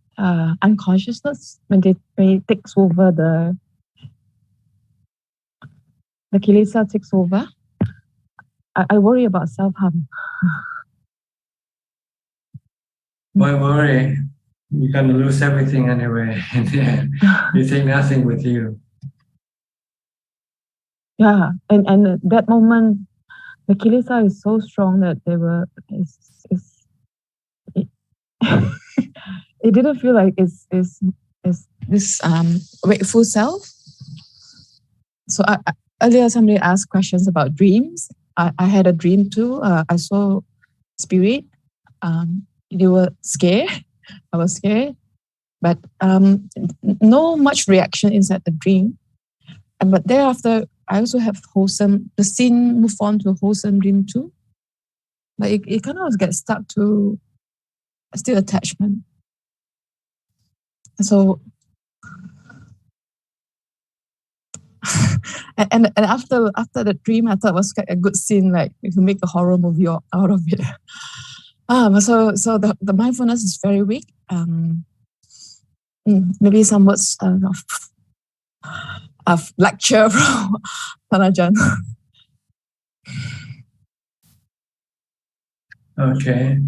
unconsciousness, when it takes over the kilesa takes over, I worry about self-harm. Why worry? You're going to lose everything anyway. You take nothing with you. Yeah, and at that moment, the kilesa is so strong that it didn't feel like it's this wakeful self. So earlier somebody asked questions about dreams. I had a dream too. I saw spirit. They were scared. I was scared, but no much reaction inside the dream. But thereafter, I also have wholesome. The scene moved on to a wholesome dream too. But it kind of gets stuck to still attachment. So, and after the dream, I thought it was quite a good scene, like you can make a horror movie out of it. So the mindfulness is very weak. Maybe some words of lecture from Ajaan. Okay,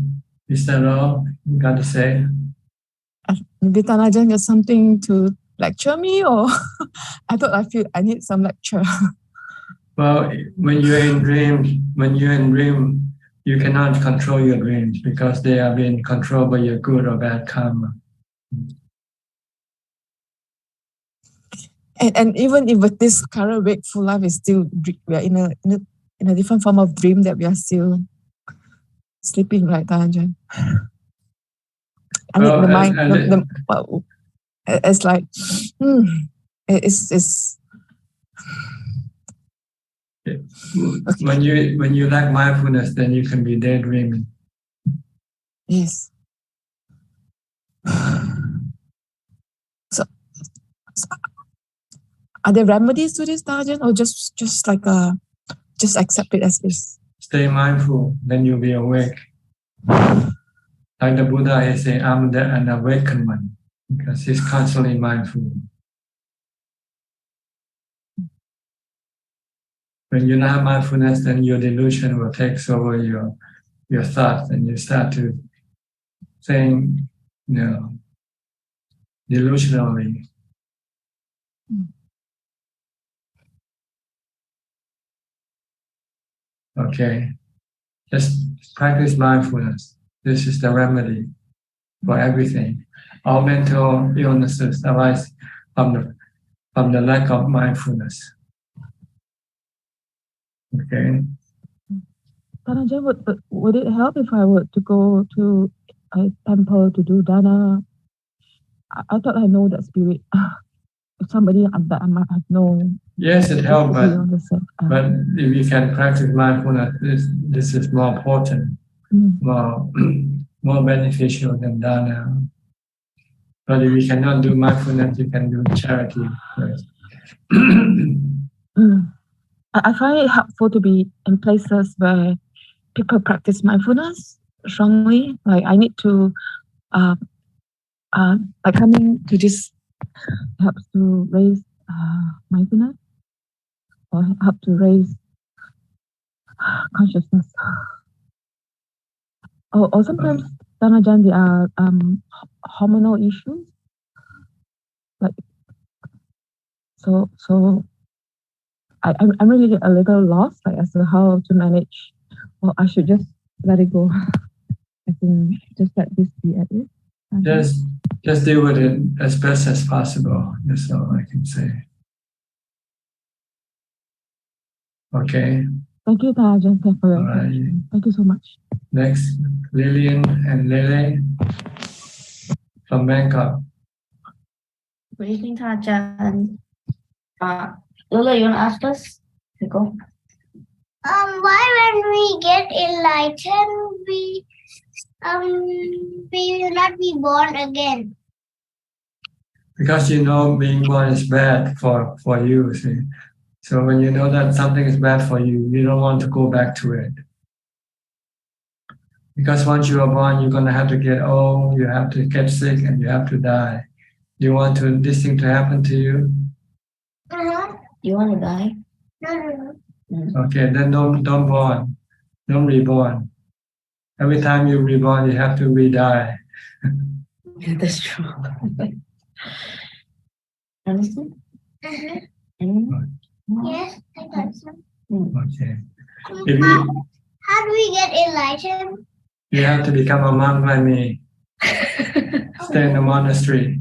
is that all you got to say? Maybe Ajaan got something to lecture me, or I thought I need some lecture. Well, when you're in dream, you cannot control your dreams because they are being controlled by your good or bad karma. And even if with this current wakeful life is still, we are in a different form of dream that we are still sleeping, right, Ajaan? I mean, the mind, it's like, it's. When you lack mindfulness, then you can be daydreaming. Yes. So are there remedies to this, Ajaan, or just like just accept it as is? Stay mindful, then you'll be awake. Like the Buddha is saying, I'm an awakened one, because he's constantly mindful. When you not have mindfulness, then your delusion will take over your thoughts, and you start to think, delusionally. Okay, just practice mindfulness. This is the remedy for everything. All mental illnesses arise from the lack of mindfulness. Okay. Ajaan, would it help if I were to go to a temple to do dana? I thought I know that spirit. If somebody that I might have known. Yes, it helps, but if you can practice mindfulness, this is more important, more beneficial than dana. But if you cannot do mindfulness, you can do charity first. I find it helpful to be in places where people practice mindfulness strongly. Like I need to, like coming to this helps to raise mindfulness, or help to raise consciousness. Or sometimes, Ajaan, there are hormonal issues. Like so I'm really a little lost, like as to how to manage. Or I should just let it go. I think just let this be at it. Just deal with it as best as possible. That's all I can say. Okay. Thank you, Ajaan, for your attention. Thank you so much. Next, Lillian and Lele from Bangkok. Good evening, Ajaan. Lola, you want to ask us? Go. Why when we get enlightened, we will not be born again? Because being born is bad for you, see. So when you know that something is bad for you, you don't want to go back to it. Because once you are born, you're going to have to get old, you have to get sick, and you have to die. You want this thing to happen to you? You want to die? No. Okay, then don't born. Don't reborn. Every time you reborn, you have to re-die. Yeah, that's true. Understand? Yes, I got some. Okay. If you, How do we get enlightened? you have to become a monk like me. Stay in the monastery.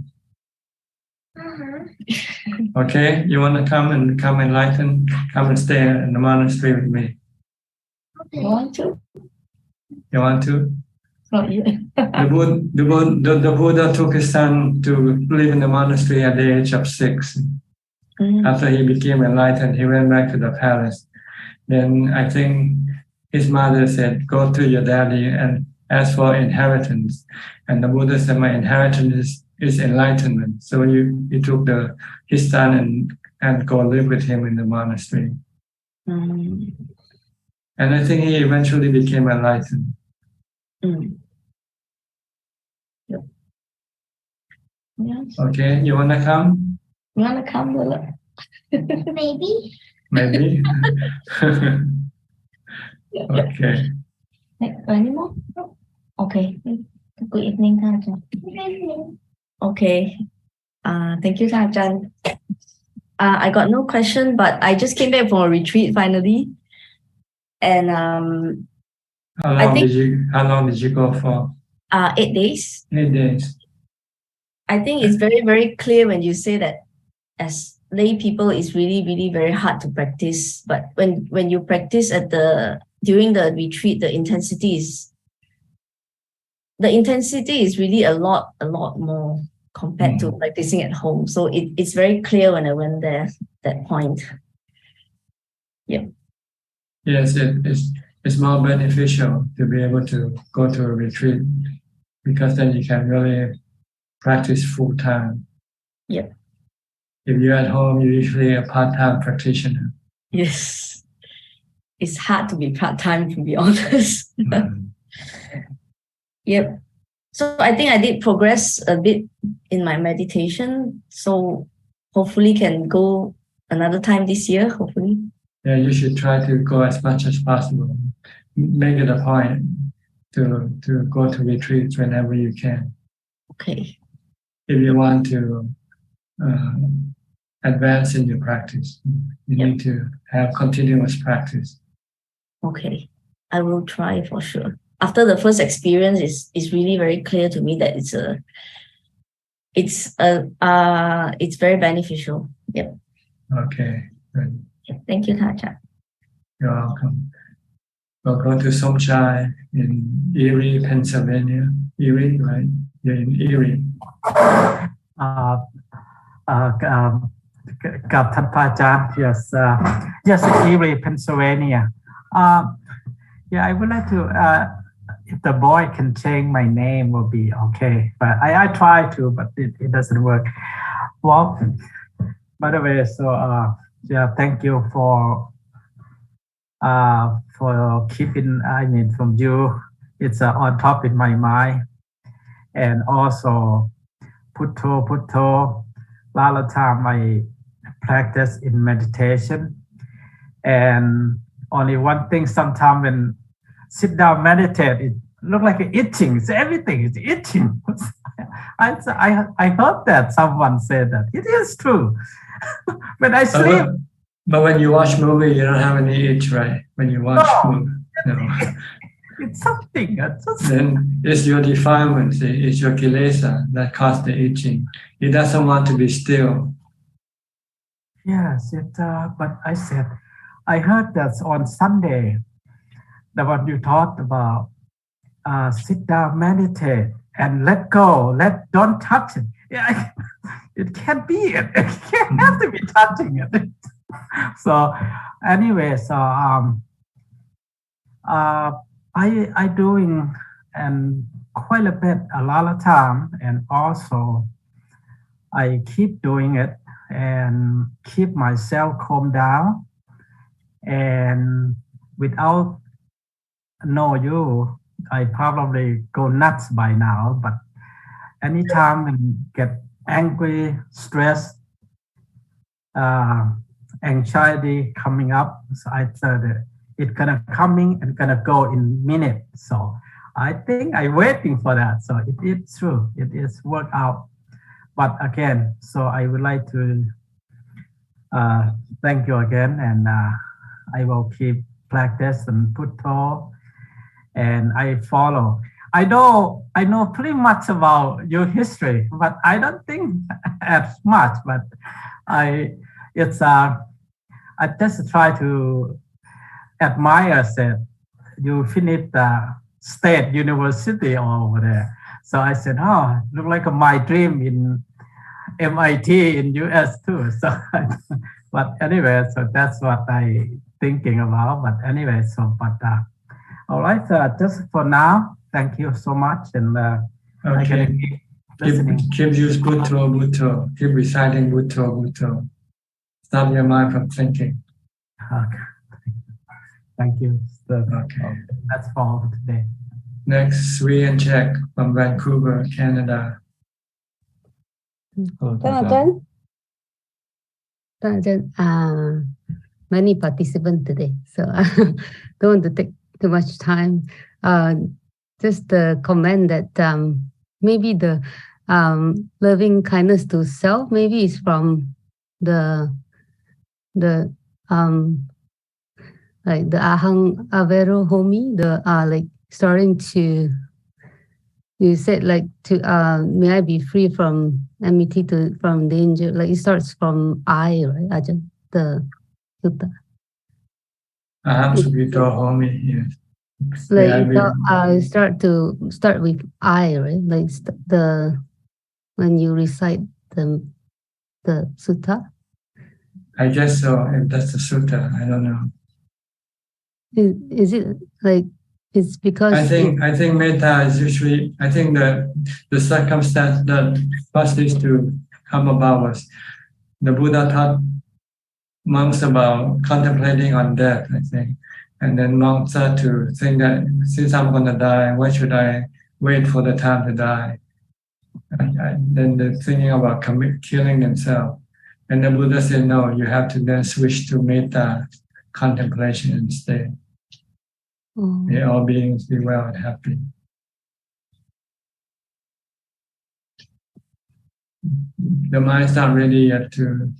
Okay? You want to come and become enlightened? Come and stay in the monastery with me. You want to? You want to? Not yet. The Buddha took his son to live in the monastery at the age of 6. After he became enlightened, he went back to the palace. Then I think his mother said, go to your daddy and ask for inheritance. And the Buddha said, my inheritance is enlightenment. So he took his son and go live with him in the monastery. And I think he eventually became enlightened. Yep. Yes. Okay, you want to come? You want to come, Lila? Maybe. Maybe. Okay. Any more? Okay. Good evening, Ajahn. Good evening. Okay. Thank you, Ajahn. I got no question, but I just came back from a retreat finally. And how long did you go for? 8 days. 8 days. I think it's very, very clear when you say that as lay people, it's really, really very hard to practice. But when you practice during the retreat, the intensity is really a lot more compared to practicing at home. So it's very clear when I went there, that point. Yep. Yes, it's more beneficial to be able to go to a retreat because then you can really practice full time. Yep. If you're at home, you're usually a part-time practitioner. Yes. It's hard to be part-time, to be honest. Yep. So I think I did progress a bit in my meditation. So hopefully can go another time this year, hopefully. Yeah, you should try to go as much as possible. Make it a point to go to retreats whenever you can. Okay. If you want to advance in your practice, you need to have continuous practice. Okay. I will try for sure. After the first experience, it's really very clear to me that it's very beneficial. Yep. Okay. Good. Thank you, Ajahn. You're welcome. We'll go to Somchai in Erie, Pennsylvania. Erie, right? You're in Erie. กับท่านพระอาจารย์ yes Erie Pennsylvania yeah I would like to if the boy can change my name will be okay but I try to but it doesn't work well by the way so yeah thank you for keeping from you it's on top in my mind and also Putto a lot of time I practice in meditation and only one thing sometimes when sit down meditate it look like itching it's everything is itching I heard that someone said that it is true when I sleep but when you watch movie you don't have any itch right when you watch movie no. It's something then it's your defilement it's your kilesa that cause the itching it doesn't want to be still. Yes, but I said, I heard that on Sunday, that what you talked about, sit down, meditate, and let go, don't touch it. Yeah, it can't be it. It can't have to be touching it. So anyway, so I doing and quite a bit, a lot of time, and also I keep doing it and keep myself calm down and without know you I probably go nuts by now but anytime I get angry stressed anxiety coming up so I said it's gonna coming and gonna go in minutes. So I think I'm waiting for that. So it is true. It is work out. But again, so I would like to thank you again, and I will keep practice and Putto, and I follow. I know pretty much about your history, but I don't think as much. But I just try to admire that you finished the state university over there. So I said, oh, look like my dream in MIT in US too. So, but anyway, so that's what I thinking about. But anyway, so all right. Just for now, thank you so much, and okay. Keep use Bhutto, Bhutto. Keep reciting Bhutto, Bhutto. Stop your mind from thinking. Okay. Thank you. Okay. That's all for today. Next, Sri and Jack from Vancouver, Canada. Many participants today, so I don't want to take too much time. Just the comment that maybe the loving kindness to self maybe is from the like the ahang avero homi, the like starting to, you said like to may I be free from enmity from danger, like it starts from I, right, Ajahn, the sutta. Aham sukito homi, yes. Like start with I, right? Like when you recite the sutta. I guess so. If that's the sutta, I don't know. Is it like it's because I think metta is usually, I think the circumstance that first is to come about was the Buddha taught monks about contemplating on death, I think. And then monks start to think that since I'm going to die, why should I wait for the time to die? Then they're thinking about killing themselves. And the Buddha said, no, you have to then switch to metta contemplation instead. May all beings be well and happy. The mind's not ready yet to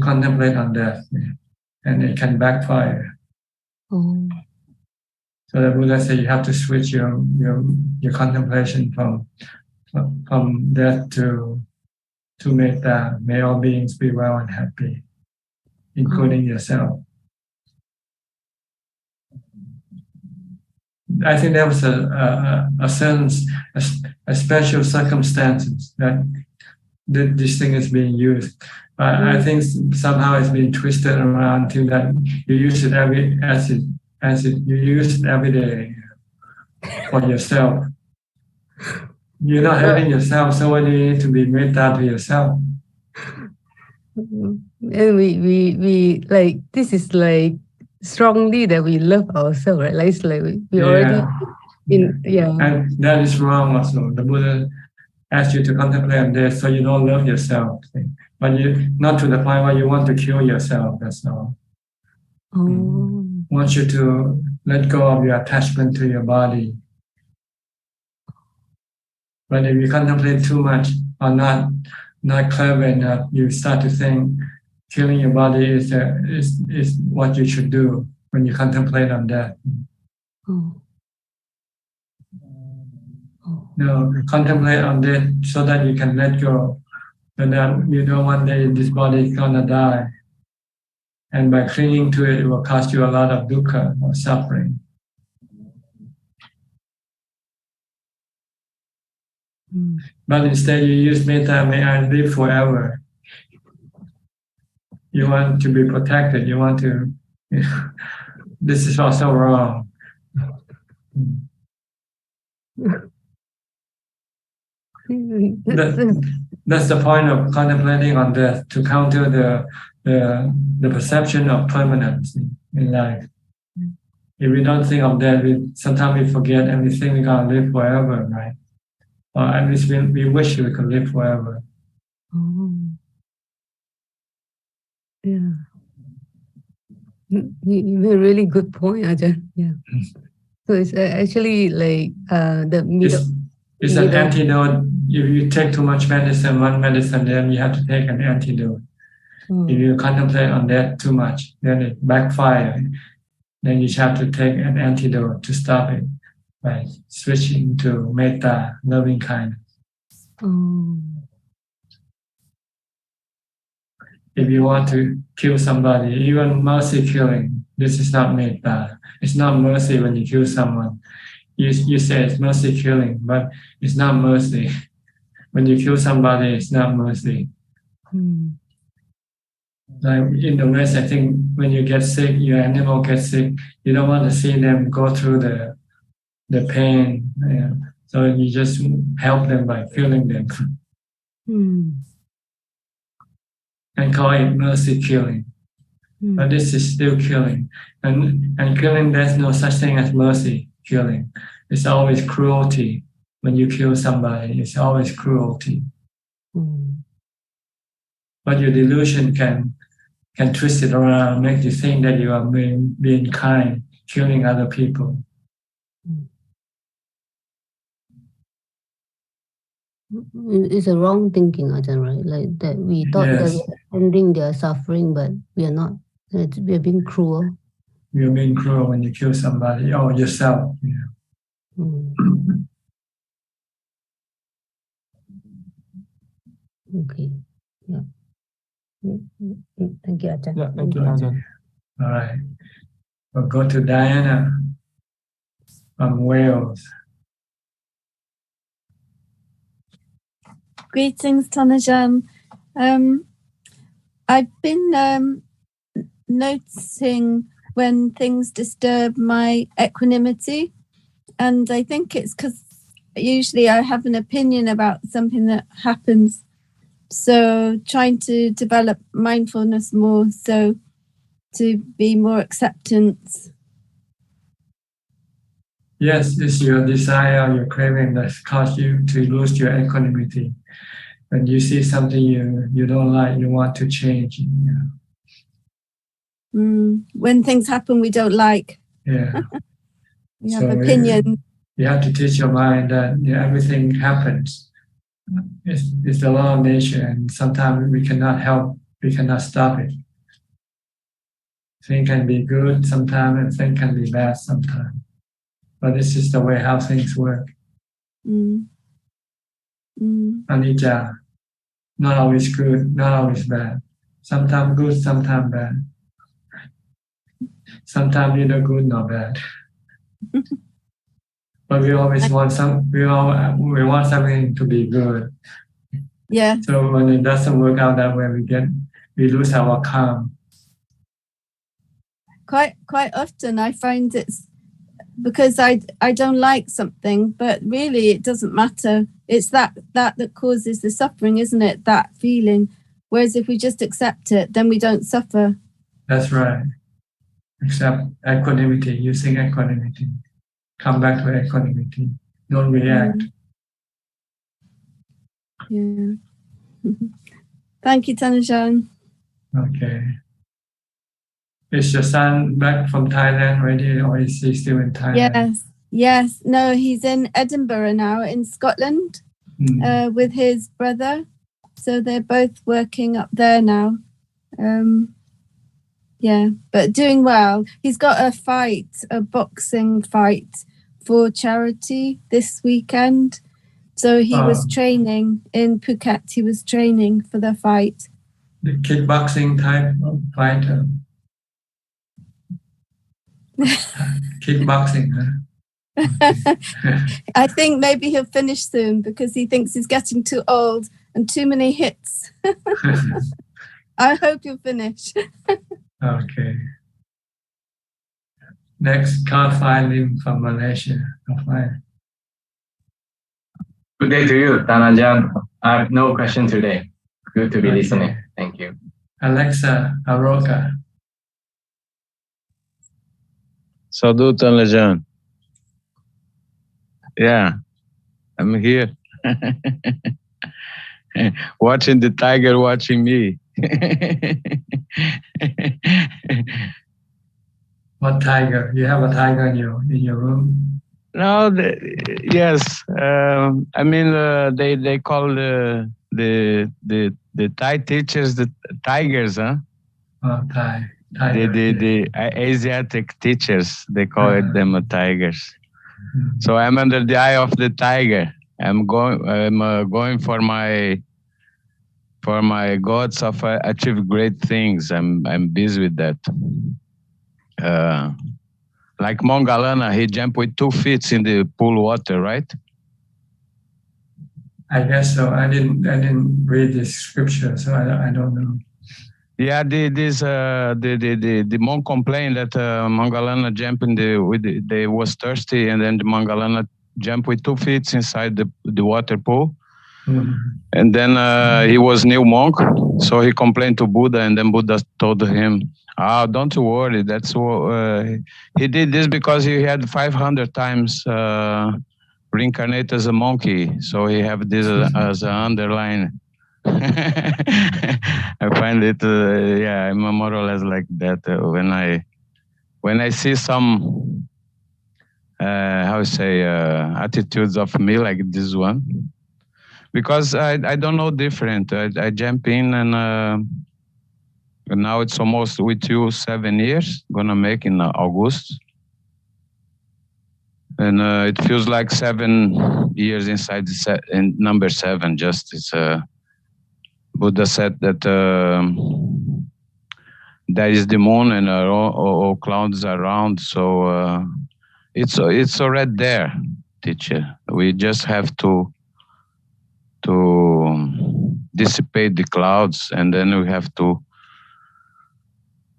contemplate on death, and it can backfire. So the Buddha said you have to switch your contemplation from death to metta. May all beings be well and happy, including yourself. I think there was a special circumstances that this thing is being used. But I think somehow it's been twisted around to that you use it you use it every day for yourself. You're not hurting yourself, so what do you need to be metta to yourself? And we like, this is like strongly that we love ourselves, right? Like it's like we already and that is wrong also. The Buddha asked you to contemplate on this so you don't love yourself, but you not to the point where you want to kill yourself. That's all. Want you to let go of your attachment to your body. But if you contemplate too much or not clever enough, you start to think killing your body is what you should do when you contemplate on death. No, contemplate on death so that you can let go. And that you know one day this body is gonna die. And by clinging to it, it will cause you a lot of dukkha or suffering. But instead you use metta, may I live forever. You want to be protected, you want to, this is also wrong. That's the point of contemplating on death, to counter the perception of permanence in life. If we don't think of death, sometimes we forget and we think we're going to live forever, right? Or at least we wish we could live forever. Yeah. You made a really good point, Ajahn. Yeah. So it's actually like the middle. It's an antidote. If you take too much medicine, one medicine, then you have to take an antidote. If you contemplate on that too much, then it backfires. Then you have to take an antidote to stop it by switching to metta, loving kindness. If you want to kill somebody, even mercy killing, this is not metta. It's not mercy when you kill someone. You say it's mercy killing, but it's not mercy. When you kill somebody, it's not mercy. Like in the West, I think when you get sick, your animal gets sick, you don't want to see them go through the pain. So you just help them by killing them. And call it mercy killing. But this is still killing. And killing, there's no such thing as mercy killing. It's always cruelty. When you kill somebody, it's always cruelty. But your delusion can twist it around, make you think that you are being kind, killing other people. It's a wrong thinking, Ajahn, right? Like that we thought that we are ending their suffering, but we are not. We are being cruel. You're being cruel when you kill somebody or yourself. Okay. Yeah. Thank you, Ajahn. Yeah, thank you, Ajahn. All right. We'll go to Diana from Wales. Greetings, Tanajan. I've been noticing when things disturb my equanimity, and I think it's because usually I have an opinion about something that happens. So trying to develop mindfulness more, so to be more acceptance. Yes, it's your desire, your craving that cause you to lose your equanimity. When you see something you don't like, you want to change. When things happen we don't like. Yeah. We have opinions. You have to teach your mind that everything happens. It's the law of nature, and sometimes we cannot help, we cannot stop it. Things can be good sometimes, and things can be bad sometimes. But this is the way how things work. Anicca, not always good, not always bad. Sometimes good, sometimes bad. Sometimes neither good nor bad. But we always want we want something to be good. Yeah. So when it doesn't work out that way, we lose our calm. Quite often I find it's because I don't like something, but really it doesn't matter. It's that causes the suffering, isn't it? That feeling. Whereas if we just accept it, then we don't suffer. That's right. Accept equanimity, using equanimity. Come back to equanimity. Don't react. Yeah. Thank you, Tanajan. Okay. Is your son back from Thailand already, or is he still in Thailand? Yes. No, he's in Edinburgh now, in Scotland, with his brother. So they're both working up there now. Yeah, but doing well. He's got a boxing fight for charity this weekend. So he was training in Phuket. He was training for the fight. The kickboxing type of fighter. Kickboxing, huh? I think maybe he'll finish soon because he thinks he's getting too old and too many hits. I hope you'll finish. Okay. Next, Kafai Lim from Malaysia. Good day to you, Tanajan. I have no question today. Good to be listening. Thank you. Alexa Aroka. Sadhu Tanajan. Yeah, I'm here. Watching the tiger watching me. What tiger? You have a tiger in your room? No, yes. I mean, they call the Thai teachers the tigers, huh? Oh, tiger. The Asiatic teachers, they call it them tigers. So I'm under the eye of the tiger. I'm going for my goals of achieve great things. I'm busy with that. Like Mongalana, he jumped with 2 feet in the pool water, right? I guess so. I didn't read the scripture, so I don't know. Yeah, the monk complained that Mangalana jumped they was thirsty, and then the Mangalana jumped with 2 feet inside the water pool. And then he was new monk, so he complained to Buddha, and then Buddha told him, don't worry, that's what he did this because he had 500 times reincarnated as a monkey, so he have this as an underline. I find it, I'm more or less like that. When I see some, attitudes of me like this one, because I don't know different. I jump in and now it's almost with you 7 years, gonna make in August. And it feels like 7 years inside in number 7, just it's Buddha said that there is the moon and all clouds around, so it's already there, teacher. We just have to dissipate the clouds, and then we have to.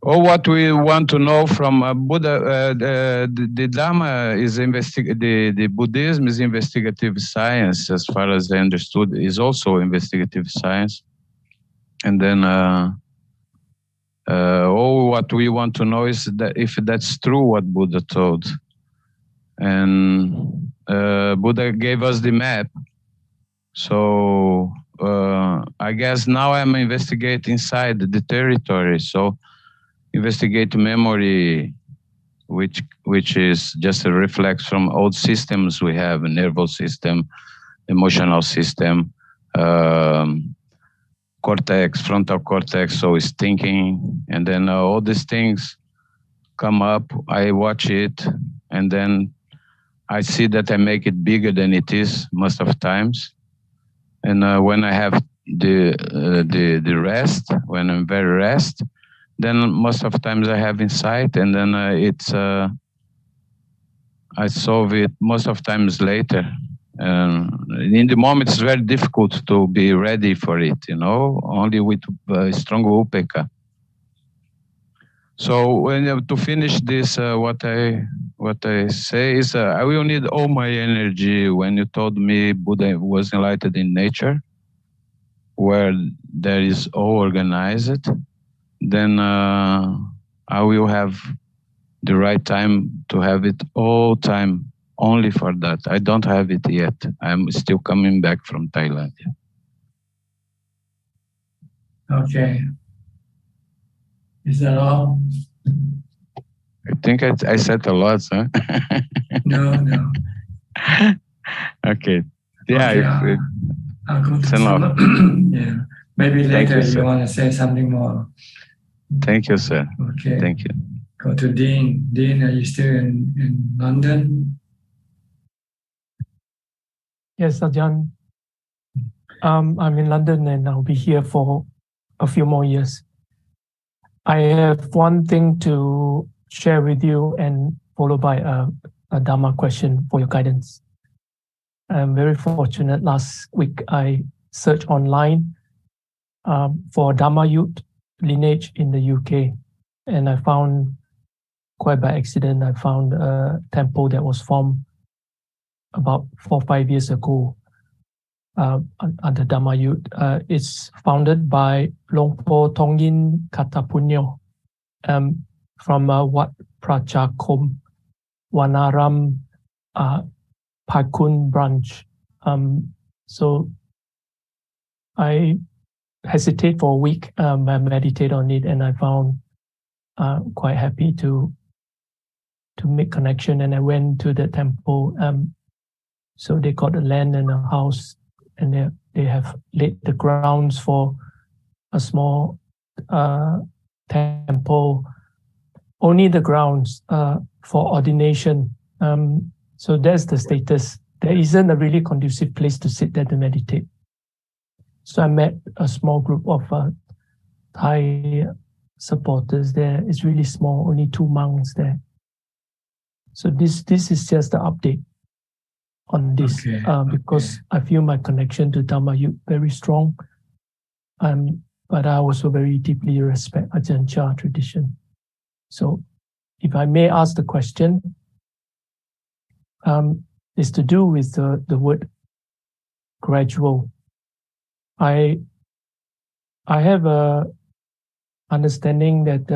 What we want to know from Buddha, the Dhamma is the Buddhism is investigative science, as far as I understood, is also investigative science. And then what we want to know is that if that's true what Buddha told. And Buddha gave us the map. So I guess now I'm investigating inside the territory. So investigate memory, which is just a reflex from old systems we have, a nervous system, emotional system, cortex, frontal cortex, so it's thinking, and then all these things come up, I watch it, and then I see that I make it bigger than it is most of times. And when I have the rest, when I'm very rest, then most of times I have insight, and then I solve it most of times later. In the moment, it's very difficult to be ready for it, only with strong upeka. So when to finish this, what I say is, I will need all my energy. When you told me Buddha was enlightened in nature, where there is all organized, then I will have the right time to have it all time only for that. I don't have it yet. I'm still coming back from Thailand. Okay. Is that all? I think I said a lot, huh? No. Okay. Yeah. Okay, I'll go to some. Yeah. Maybe later you want to say something more. Thank you, sir. Okay. Thank you. Go to Dean. Dean, are you still in London? Yes, Ajaan. I'm in London and I'll be here for a few more years. I have one thing to share with you and followed by a Dharma question for your guidance. I'm very fortunate. Last week I searched online for Dharma youth lineage in the UK, and I found, quite by accident, I found a temple that was formed about 4 or 5 years ago under Dhamma youth. It's founded by Longpo Tongyin Katapunyo from Wat Prachakom Wanaram Pakun branch. So I hesitate for a week, I meditate on it, and I found quite happy to make connection, and I went to the temple. So they got a land and a house, and they have laid the grounds for a small temple. Only the grounds for ordination. So that's the status. There isn't a really conducive place to sit there to meditate. So I met a small group of Thai supporters there. It's really small, only 2 monks there. So this is just the update on this, because I feel my connection to Dhamma very strong. But I also very deeply respect Ajaan Chah tradition. So if I may ask the question, is to do with the word gradual. I have a understanding that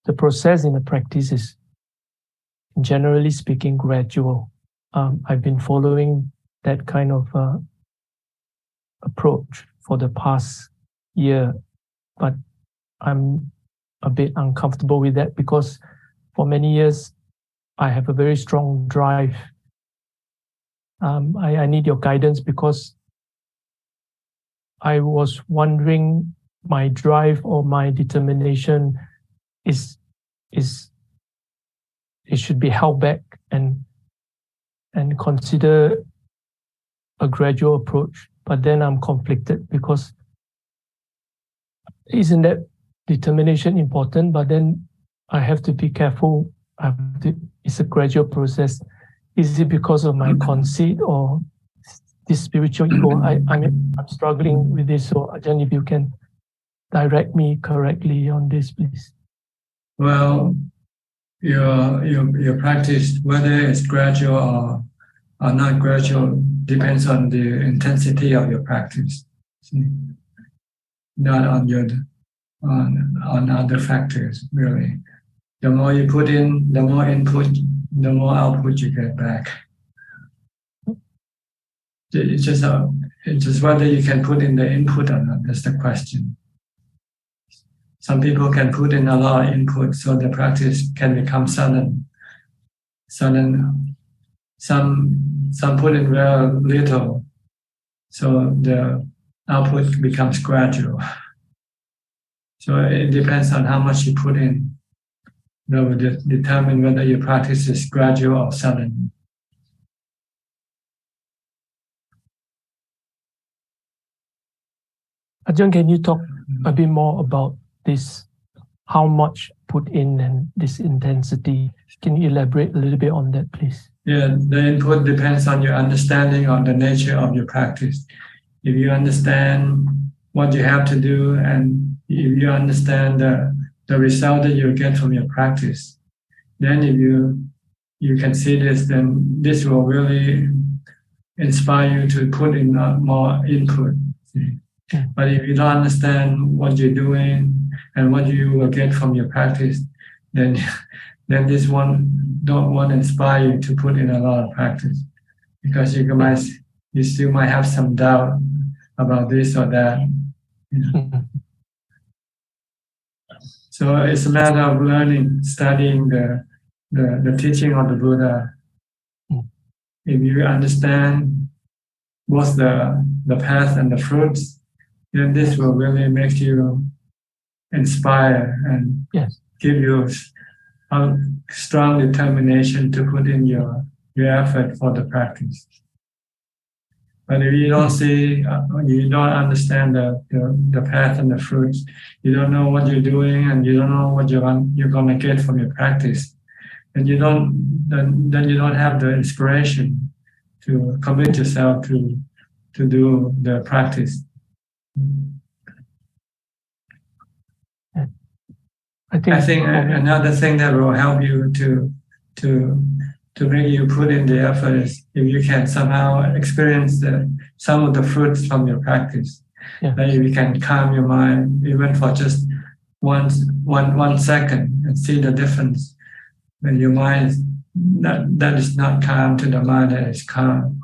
the process in the practice is, generally speaking, gradual. I've been following that kind of approach for the past year, but I'm a bit uncomfortable with that because for many years I have a very strong drive. I need your guidance because I was wondering my drive or my determination it should be held back and consider a gradual approach. But then I'm conflicted because isn't that determination important? But then I have to be careful. It's a gradual process. Is it because of my conceit or this spiritual ego? I'm struggling with this. So Ajahn, if you can direct me correctly on this, please. Well, your practice, whether it's gradual or not gradual, depends on the intensity of your practice, not on other factors, really. The more you put in, the more input, the more output you get back. It's just whether you can put in the input or not. That's the question. Some people can put in a lot of input, so the practice can become sudden. Some put in very little, so the output becomes gradual. So it depends on how much you put in. That will determine whether your practice is gradual or sudden. Ajahn, can you talk a bit more about this? How much put in and this intensity? Can you elaborate a little bit on that, please? Yeah, the input depends on your understanding of the nature of your practice. If you understand what you have to do and if you understand the result that you get from your practice, then if you can see this, then this will really inspire you to put in more input. But if you don't understand what you're doing and what you will get from your practice, then this one don't want to inspire you to put in a lot of practice, because you still might have some doubt about this or that. So it's a matter of learning, studying the teaching of the Buddha. If you understand both the path and the fruits, then this will really make you inspire and give you a strong determination to put in your effort for the practice. But if you don't see, you don't understand the path and the fruits, you don't know what you're doing, and you don't know what you're going to get from your practice, then you don't have the inspiration to commit yourself to do the practice. I think another thing that will help you to make you put in the effort is if you can somehow experience some of the fruits from your practice. That if you can calm your mind even for just one second and see the difference when your mind that is not calm to the mind that is calm.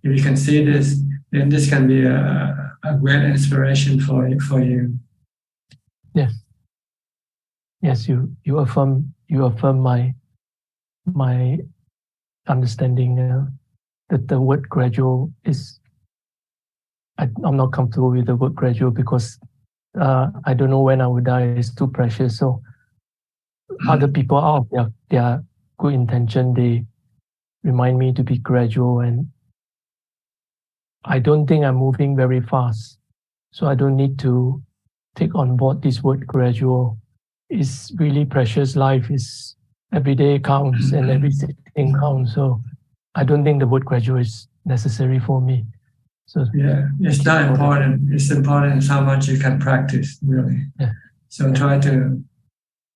If you can see this, then this can be a great inspiration for you. Yes, you affirm you affirm my understanding that the word gradual is. I'm not comfortable with the word gradual because I don't know when I will die. It's too precious. So other people, out of their good intention, they remind me to be gradual, and I don't think I'm moving very fast. So I don't need to take on board this word gradual. It's really precious. Life is every day counts and every thing counts. So I don't think the word gradual is necessary for me. So yeah, it's not important. It's important how much you can practice, really. Yeah. So try to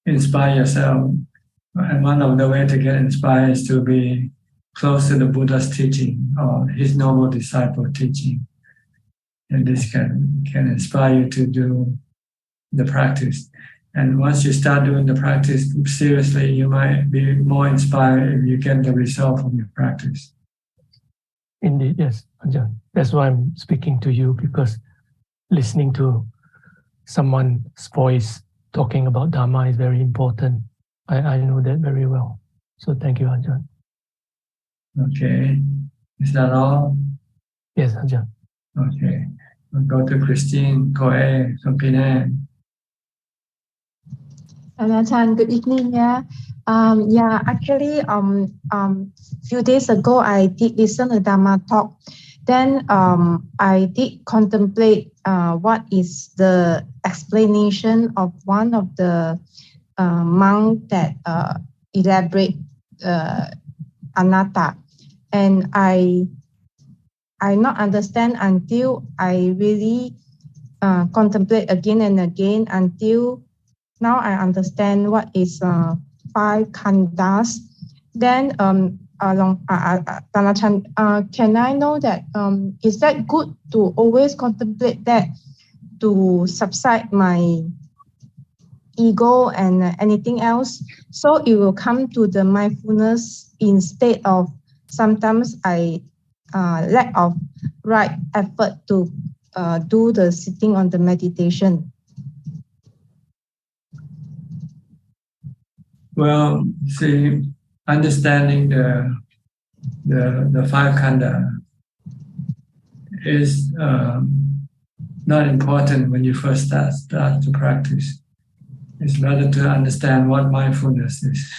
inspire yourself. And one of the ways to get inspired is to be close to the Buddha's teaching or his noble disciple teaching. And this can inspire you to do the practice. And once you start doing the practice seriously, you might be more inspired if you get the result from your practice. Indeed, yes, Ajahn. That's why I'm speaking to you, because listening to someone's voice talking about Dharma is very important. I know that very well. So thank you, Ajahn. Okay. Is that all? Yes, Ajahn. Okay. We'll go to Christine Coe from Penang. Ajahn, good evening. Actually, few days ago, I did listen to Dhammatalk. Then I did contemplate what is the explanation of one of the monk that elaborate anatta, and I not understand until I really contemplate again and again until now I understand what is five khandhas. Then Dhammatalk, can I know that is that good to always contemplate that to subside my ego and anything else, so it will come to the mindfulness instead of sometimes I lack of right effort to do the sitting on the meditation? Well, see, understanding the five khandha is not important when you first start to practice. It's rather to understand what mindfulness is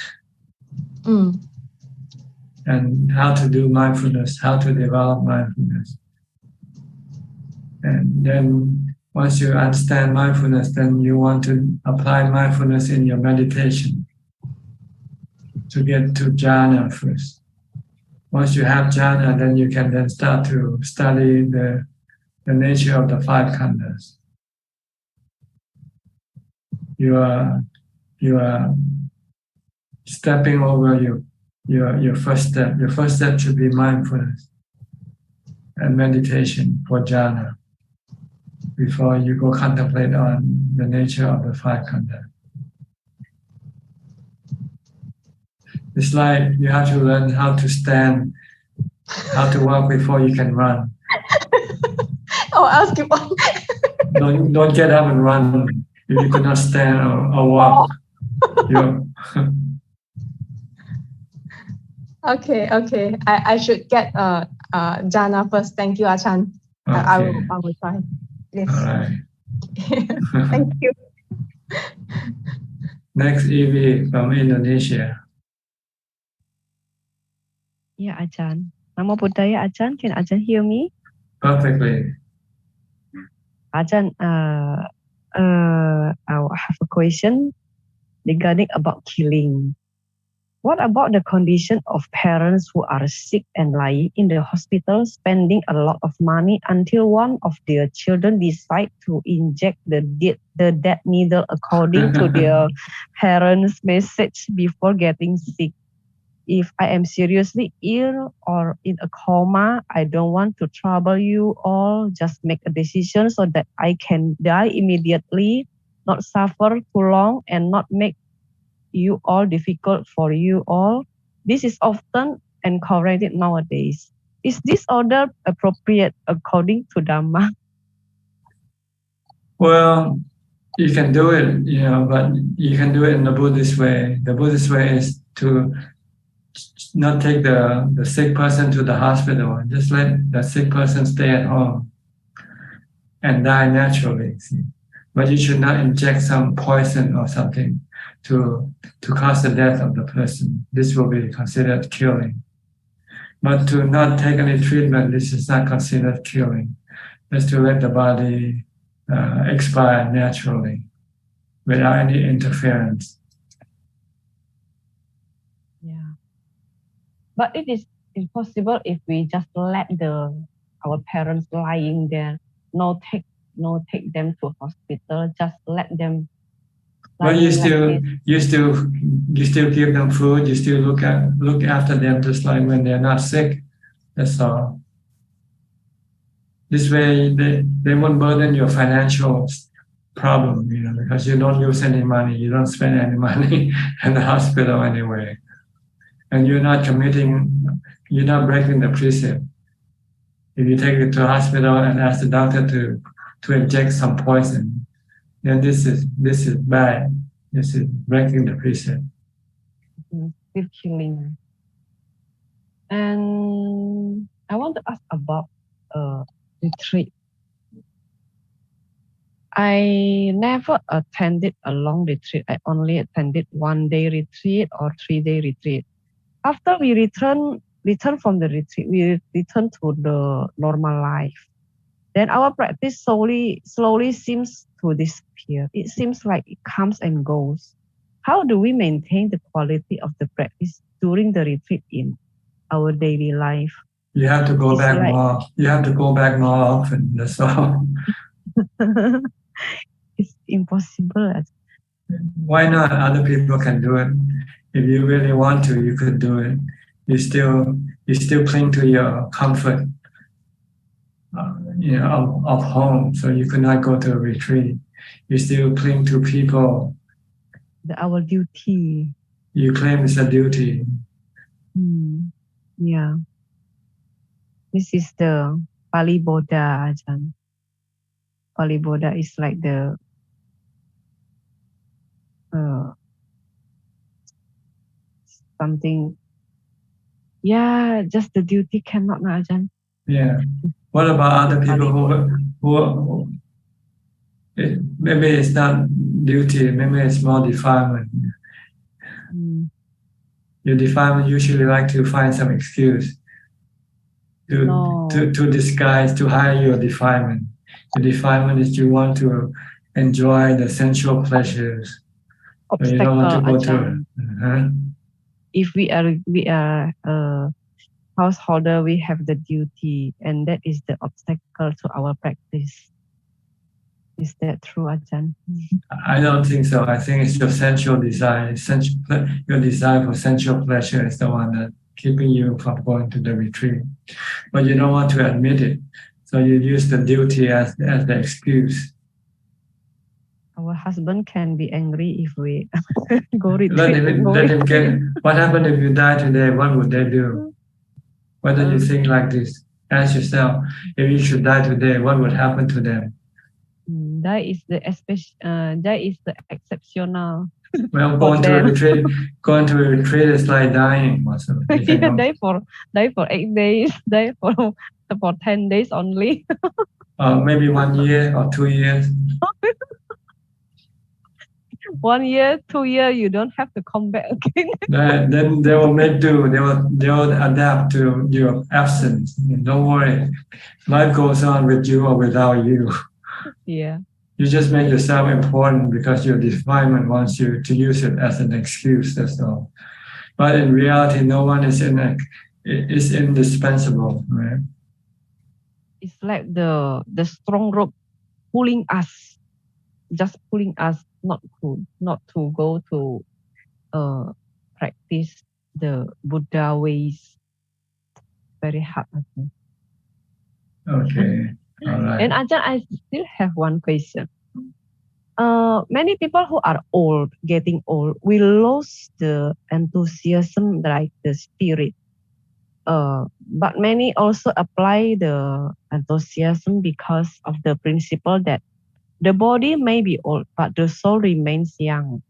and how to do mindfulness, how to develop mindfulness. And then once you understand mindfulness, then you want to apply mindfulness in your meditation to get to jhana first. Once you have jhana, then you can then start to study the nature of the five khandhas. You are stepping over your first step. Your first step should be mindfulness and meditation for jhana before you go contemplate on the nature of the five khandhas. It's like you have to learn how to stand, how to walk before you can run. I'll ask you one. Don't get up and run if you could not stand or walk. Okay. I should get jhana first. Thank you, Ajahn. Okay. I will try. Yes. All right. Thank you. Next, Evie from Indonesia. Yeah, Ajahn. Namo Buddhaya, Ajahn. Can Ajahn hear me? Perfectly. Ajahn, I have a question regarding about killing. What about the condition of parents who are sick and lying in the hospital, spending a lot of money until one of their children decide to inject the death needle according to their parents' message before getting sick? If I am seriously ill or in a coma, I don't want to trouble you all. Just make a decision so that I can die immediately, not suffer too long, and not make you all difficult for you all. This is often encouraged nowadays. Is this order appropriate according to Dhamma? Well, You can do it, but you can do it in the Buddhist way. The Buddhist way is to not take the sick person to the hospital. Just let the sick person stay at home and die naturally. See? But you should not inject some poison or something to cause the death of the person. This will be considered killing. But to not take any treatment, this is not considered killing. Just to let the body expire naturally without any interference. Yeah. But it is impossible if we just let our parents lying there, no take them to hospital, just let them. Well, you still give them food. You still look after them just like when they're not sick. That's all. This way, they won't burden your financial problem, because you don't use any money, you don't spend any money in the hospital anyway, and you're not breaking the precept. If you take it to a hospital and ask the doctor to inject some poison, then this is bad. This is breaking the precept. Still killing. And I want to ask about retreat. I never attended a long retreat. I only attended 1-day retreat or 3-day retreat. After we return from the retreat, we return to the normal life. Then our practice slowly seems to disappear. It seems like it comes and goes. How do we maintain the quality of the practice during the retreat in our daily life? You have to go back more. You have to go back more often. That's all. It's impossible. Why not? Other people can do it. If you really want to, you could do it. You still cling to your comfort, of home. So you could not go to a retreat. You still cling to people. Our duty. You claim it's a duty. Yeah. This is the Pali Bodha, Ajahn. Pali Bodha is like the something. Yeah, just the duty cannot, Ajahn. Yeah. What about other people who maybe it's not duty, maybe it's more defilement. Your defilement usually like to find some excuse to disguise, to hide your defilement. Your defilement is you want to enjoy the sensual pleasures. But you don't want to go to it. If we are householder, we have the duty, and that is the obstacle to our practice. Is that true, Ajahn? I don't think so. I think it's your sensual desire. Your desire for sensual pleasure is the one that keeping you from going to the retreat. But you don't want to admit it. So you use the duty as the excuse. Our husband can be angry if we go retreat. Let him get. What happened if you die today? What would they do? Why don't you think like this? Ask yourself, if you should die today, what would happen to them? That is the exceptional. Well, going to a retreat is like dying. Yeah, die for 8 days, die for 10 days only. Maybe 1 year or 2 years. 1 year, 2 years, you don't have to come back again. Then they will make do. They will adapt to your absence. Don't worry, life goes on with you or without you. Yeah. You just make yourself important because your defilement wants you to use it as an excuse. That's all. But in reality, no one is indispensable, right? It's like the strong rope pulling us, just pulling us not to go to practice the Buddha ways. Very hard. Okay. All right. And Ajahn, I still have one question. Many people who are getting old, will lose the enthusiasm, like the spirit. But many also apply the enthusiasm because of the principle that The body may be old, but the soul remains young.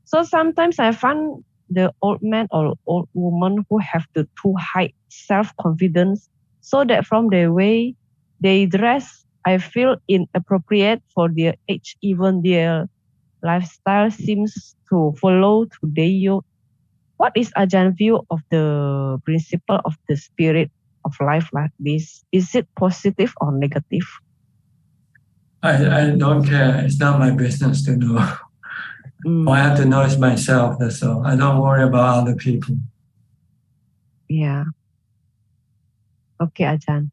So sometimes I find the old man or old woman who have the too high self-confidence, so that from the way they dress, I feel inappropriate for their age. Even their lifestyle seems to follow today's youth. What is Ajaan's view of the principle of the spirit of life like this? Is it positive or negative? I don't care. It's not my business to know. All I have to know is myself. That's all. I don't worry about other people. Yeah. Okay, Ajaan.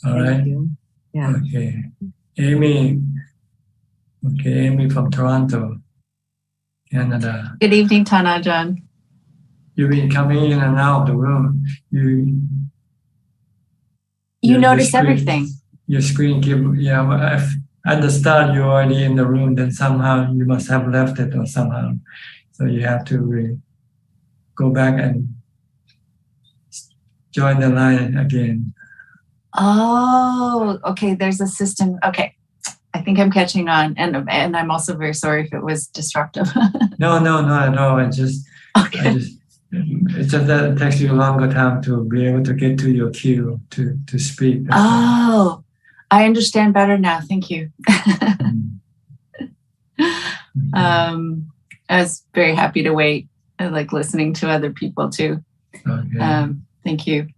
All Thank right. you. Yeah. Okay. Amy. Okay, Amy from Toronto, Canada. Good evening, Ajaan. You've been coming in and out of the room. You your notice screen, everything. Your screen at the start you're already in the room, then somehow you must have left it or somehow. So you have to go back and join the line again. Oh, okay. There's a system. Okay. I think I'm catching on. And I'm also very sorry if it was disruptive. No, not at all. It's just that it takes you a longer time to be able to get to your queue to speak. Oh, I understand better now. Thank you. I was very happy to wait. I like listening to other people too. Okay. Thank you.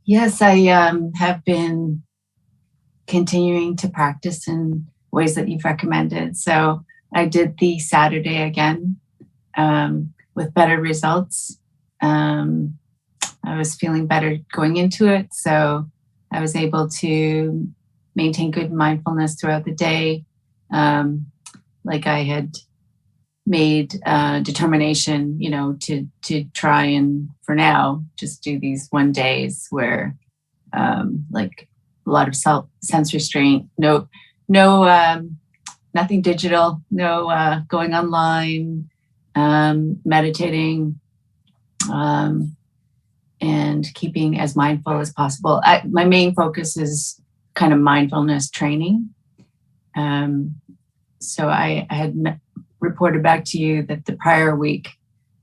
Yes, I have been continuing to practice in ways that you've recommended. So I did the Saturday again with better results. I was feeling better going into it. So I was able to maintain good mindfulness throughout the day. Like I had made determination, to try and for now just do these 1 days where like a lot of sense restraint, nothing digital, no going online, meditating, and keeping as mindful as possible. My main focus is kind of mindfulness training. So I had reported back to you that the prior week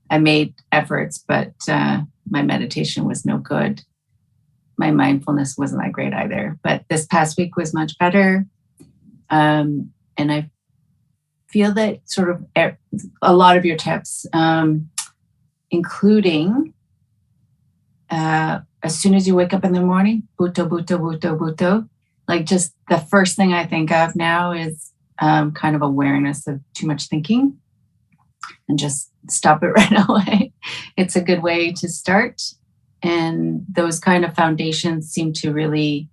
I made efforts, but my meditation was no good. My mindfulness wasn't that great either. But this past week was much better. And I feel that sort of a lot of your tips, including as soon as you wake up in the morning, Bhutto, Bhutto, Bhutto, Bhutto. Like just the first thing I think of now is kind of awareness of too much thinking and just stop it right away. It's a good way to start. And those kind of foundations seem to really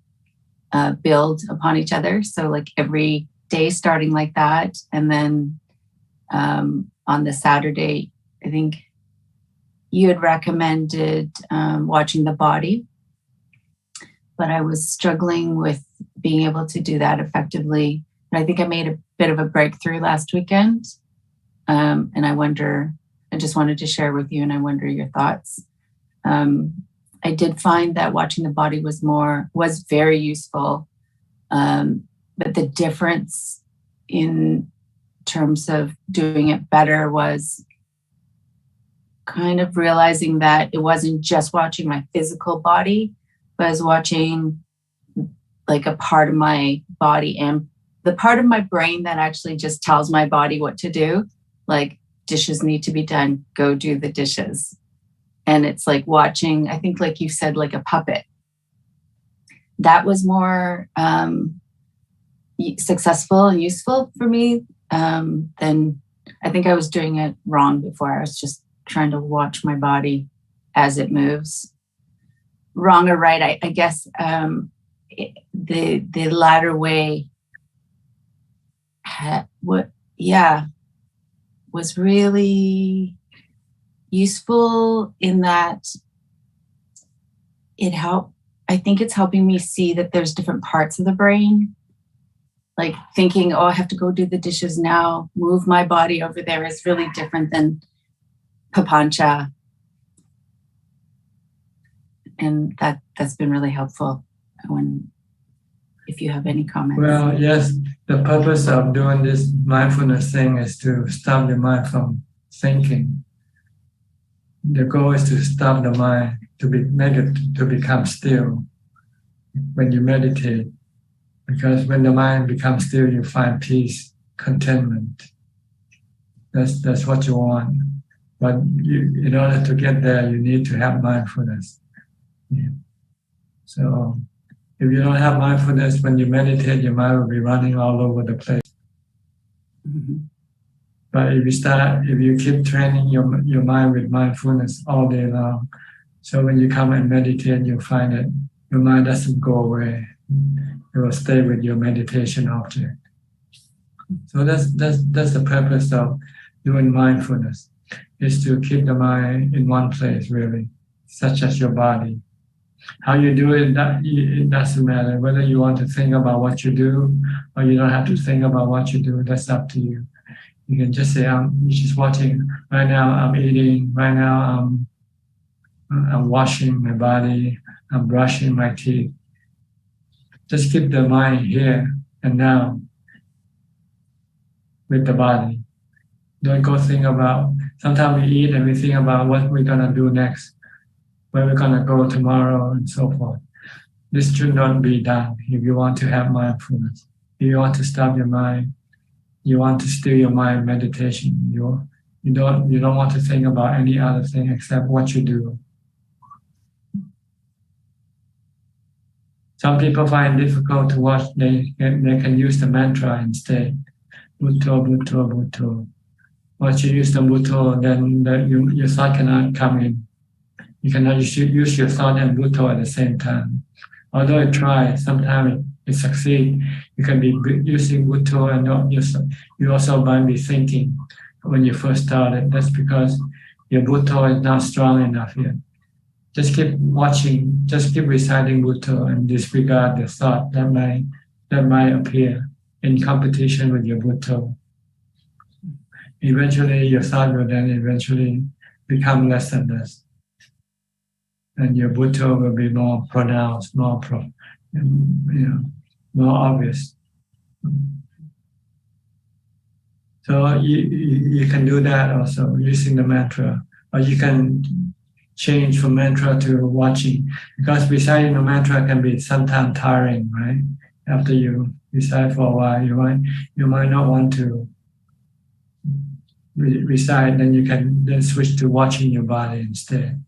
build upon each other. So like every day starting like that. And then on the Saturday, I think you had recommended watching the body, but I was struggling with being able to do that effectively. And I think I made a bit of a breakthrough last weekend. And I just wanted to share with you and I wonder your thoughts. I did find that watching the body was very useful. But the difference in terms of doing it better was kind of realizing that it wasn't just watching my physical body, but I was watching like a part of my body and the part of my brain that actually just tells my body what to do. Like dishes need to be done, go do the dishes. And it's like watching, I think like you said, like a puppet. That was more successful and useful for me than I think I was doing it wrong before. I was just trying to watch my body as it moves. Wrong or right, I guess the latter way was really useful in that it helped. I think it's helping me see that there's different parts of the brain. Like thinking, oh, I have to go do the dishes now, move my body over there is really different than papancha. And that's been really helpful if you have any comments. Well, yes, The purpose of doing this mindfulness thing is to stop the mind from thinking. The goal is to stop the mind to become still when you meditate. Because when the mind becomes still, you find peace, contentment. That's what you want. But in order to get there, you need to have mindfulness. Yeah. So if you don't have mindfulness, when you meditate, your mind will be running all over the place. But if you keep training your mind with mindfulness all day long, so when you come and meditate, you'll find that your mind doesn't go away. It will stay with your meditation object. So that's the purpose of doing mindfulness, is to keep the mind in one place, really, such as your body. How you do it, it doesn't matter. Whether you want to think about what you do or you don't have to think about what you do, that's up to you. You can just say, I'm just watching. Right now, I'm eating. Right now, I'm washing my body. I'm brushing my teeth. Just keep the mind here and now with the body. Don't go think about, sometimes we eat and we think about what we're going to do next, where we're going to go tomorrow and so forth. This should not be done if you want to have mindfulness. If you want to stop your mind, you want to still your mind meditation. You don't want to think about any other thing except what you do. Some people find it difficult to watch. They can use the mantra instead. Bhutto, Bhutto, Bhutto. Once you use the Bhutto, then your thought cannot come in. You cannot use your thought and Bhutto at the same time. Although it tries, sometimes it succeeds. You can be using Bhutto and you also might be thinking when you first started. That's because your Bhutto is not strong enough yet. Just keep watching, just keep reciting Bhutto and disregard the thought that might appear in competition with your Bhutto. Eventually, your thought will then eventually become less and less. And your Bhutto will be more pronounced, more obvious. So you can do that also using the mantra, or you can change from mantra to watching, because reciting the mantra can be sometimes tiring, right? After you recite for a while, you might not want to recite, then you can then switch to watching your body instead.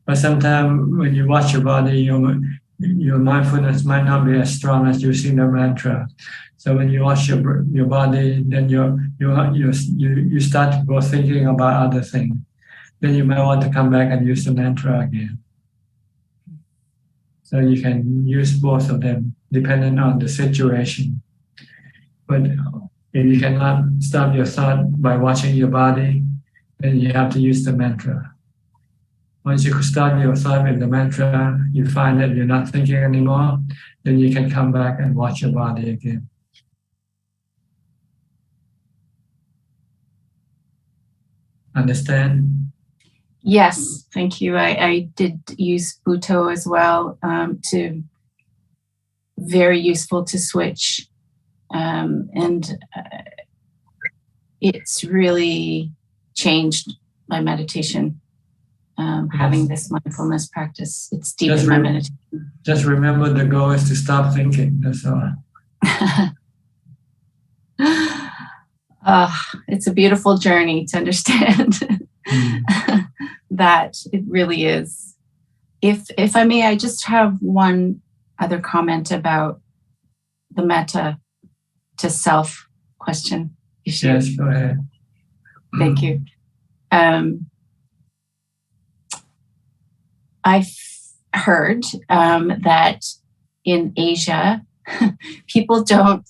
But sometimes when you watch your body, your mindfulness might not be as strong as using the mantra. So when you watch your body, then you start to go thinking about other things. Then you might want to come back and use the mantra again. So you can use both of them depending on the situation. But if you cannot stop your thought by watching your body, then you have to use the mantra. Once you start your thought with the mantra, you find that you're not thinking anymore, then you can come back and watch your body again. Understand? Yes, thank you. I did use Bhutto as well, to very useful to switch. And it's really changed my meditation. Having this mindfulness practice, it's deep in my meditation. Just remember the goal is to stop thinking, that's all. It's a beautiful journey to understand that it really is. If I may, I just have one other comment about the metta to self question issue. Yes, go ahead. Thank you. I've heard that in Asia, people don't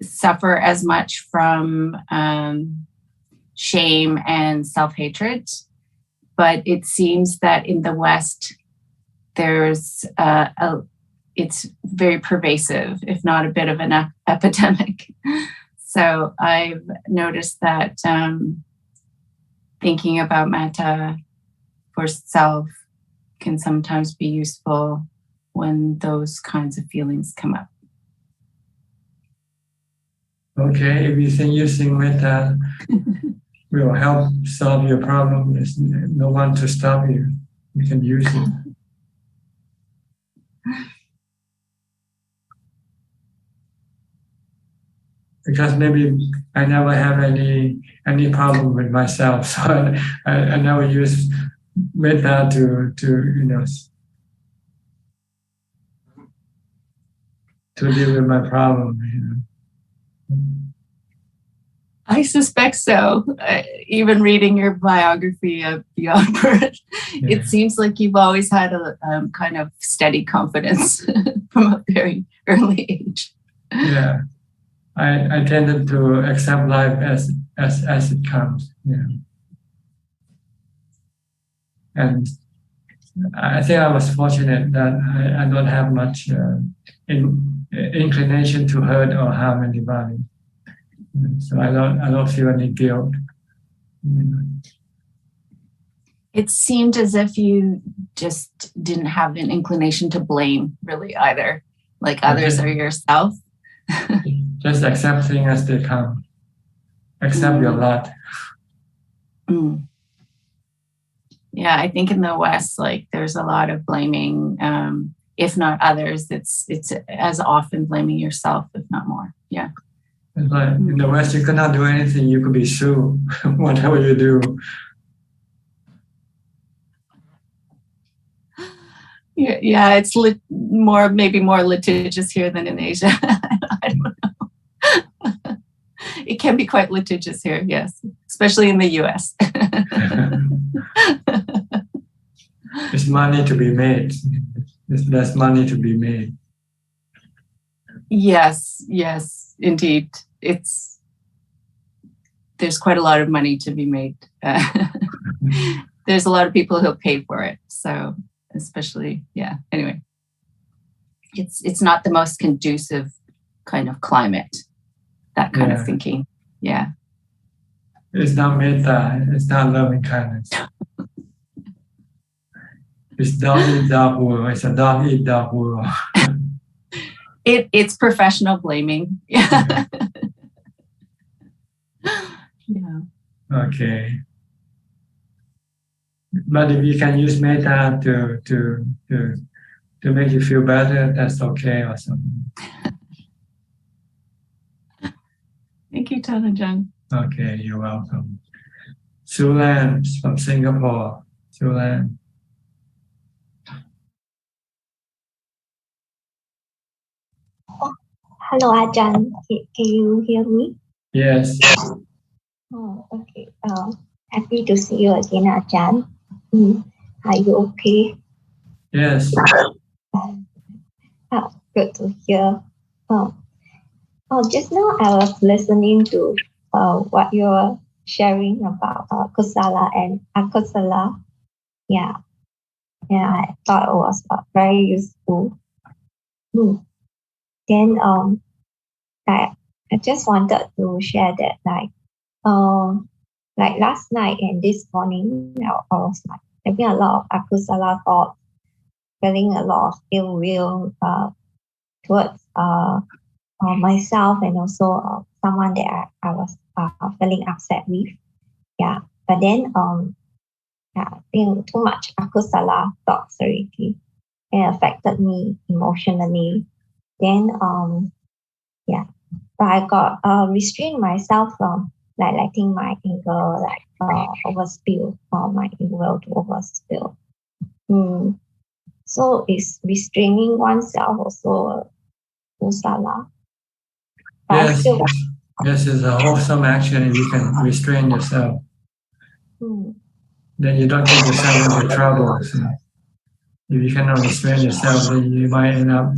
suffer as much from shame and self-hatred, but it seems that in the West, there's it's very pervasive, if not a bit of an epidemic. So I've noticed that thinking about metta for self can sometimes be useful when those kinds of feelings come up. Okay, if you think using metta will help solve your problem, there's no one to stop you. You can use it. Because maybe I never have any problem with myself, so I never use metta to to deal with my problem. I suspect so. Even reading your biography of Beyond Birth, it seems like you've always had a kind of steady confidence from a very early age. Yeah, I tended to accept life as it comes. And I think I was fortunate that I don't have much inclination to hurt or harm anybody. So I don't feel any guilt. It seemed as if you just didn't have an inclination to blame, really, either. Like others or yourself. Just accept things as they come. Accept your lot. Yeah, I think in the West, like there's a lot of blaming. If not others, it's as often blaming yourself, if not more. Yeah. It's like in the West, you cannot do anything. You could be sued, whatever you do. Yeah, it's maybe more litigious here than in Asia. I don't know. It can be quite litigious here, yes, especially in the US. There's money to be made. There's less money to be made. Yes, indeed. There's quite a lot of money to be made. There's a lot of people who'll pay for it. So especially, anyway. It's not the most conducive kind of climate, that kind of thinking. Yeah. It's not metta, it's not loving kindness. It's don't eat dog world. It's a don't eat dog world. It's professional blaming. Yeah. Okay. But if you can use metta to make you feel better, that's okay or something. Thank you, Ajaan. Okay, you're welcome. Sulan from Singapore. Sulan. Hello, Ajaan. Can you hear me? Yes. Oh, okay. Happy to see you again, Ajaan. Are you okay? Yes. Good to hear. Just now I was listening to what you were sharing about kusala and akusala. Yeah, I thought it was very useful. Then I just wanted to share that like last night and this morning I was like having a lot of akusala thoughts, feeling a lot of ill will towards myself and also someone that I was feeling upset with. Yeah, but then I think too much akusala thoughts already. It affected me emotionally. Then but I got restrained myself from like letting my anger overspill or my will to overspill. So is restraining oneself also kusala? Yes, it's a wholesome action if you can restrain yourself. Then you don't get yourself into trouble. So if you cannot restrain yourself, then you might end up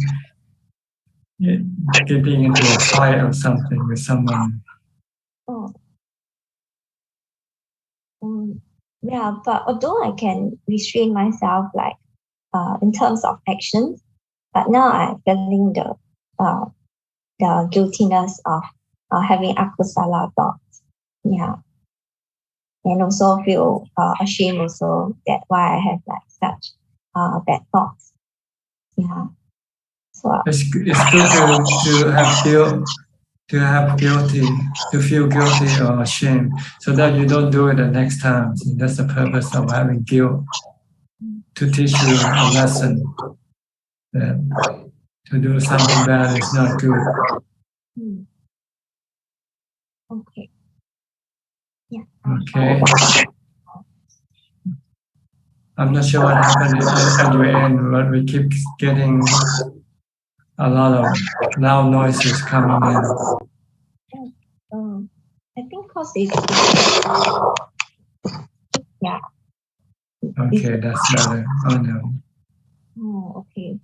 getting into a fight or something with someone. Yeah, but although I can restrain myself like in terms of actions, but now I'm feeling the guiltiness of having akusala thoughts. Yeah. And also feel ashamed also that why I have like such bad thoughts. Yeah. So it's good to feel guilty or ashamed, so that you don't do it the next time. So that's the purpose of having guilt, to teach you a lesson that to do something bad is not good. Okay. Yeah. Okay. I'm not sure what happened at your end, but we keep getting a lot of loud noises coming in. I think because it's yeah. Okay, that's better. Oh no. Oh, okay.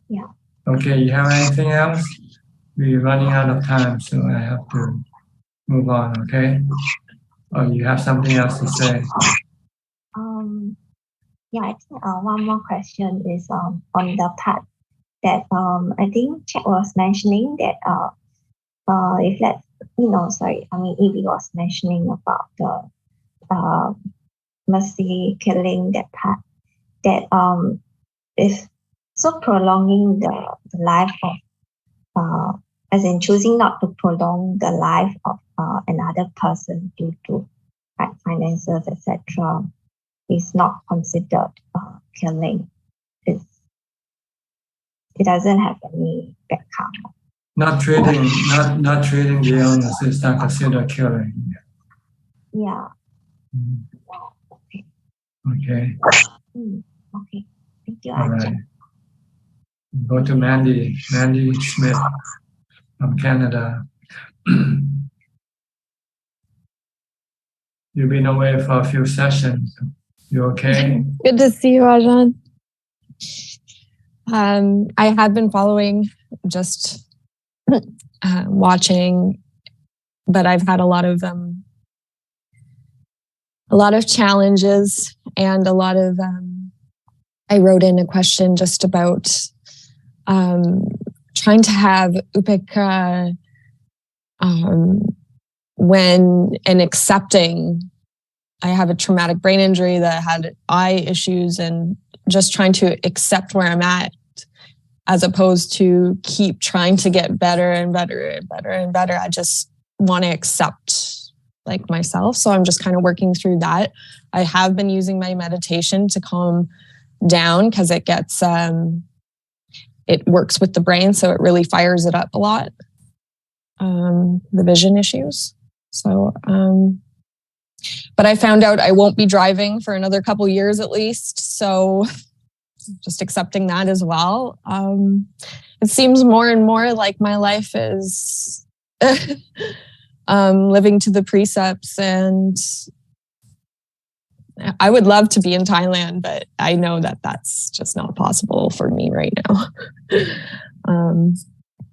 Yeah. Okay, you have anything else? We're running out of time, so I have to move on. Okay. Or you have something else to say? Yeah, I think one more question is on the part that I think Chet was mentioning that if let's sorry, I mean if he was mentioning about the mercy killing, that part, that if so prolonging the life of as in choosing not to prolong the life of another person due to finances, etc., is not considered killing. It doesn't have any bad karma. Not treating the illness is not considered killing. Yeah. Okay. Okay. Thank you, All right. Ajahn. Go to Mandy Smith from Canada. You've been away for a few sessions. You okay? Good to see you, Ajahn. I have been following, just watching, but I've had a lot of challenges and a lot of. I wrote in a question just about trying to have upekkha when and accepting. I have a traumatic brain injury that had eye issues, and just trying to accept where I'm at, as opposed to keep trying to get better and better and better and better. I just want to accept like myself. So I'm just kind of working through that. I have been using my meditation to calm down because it gets, it works with the brain. So it really fires it up a lot. The vision issues. So, but I found out I won't be driving for another couple years at least. So just accepting that as well. It seems more and more like my life is living to the precepts, and I would love to be in Thailand, but I know that that's just not possible for me right now.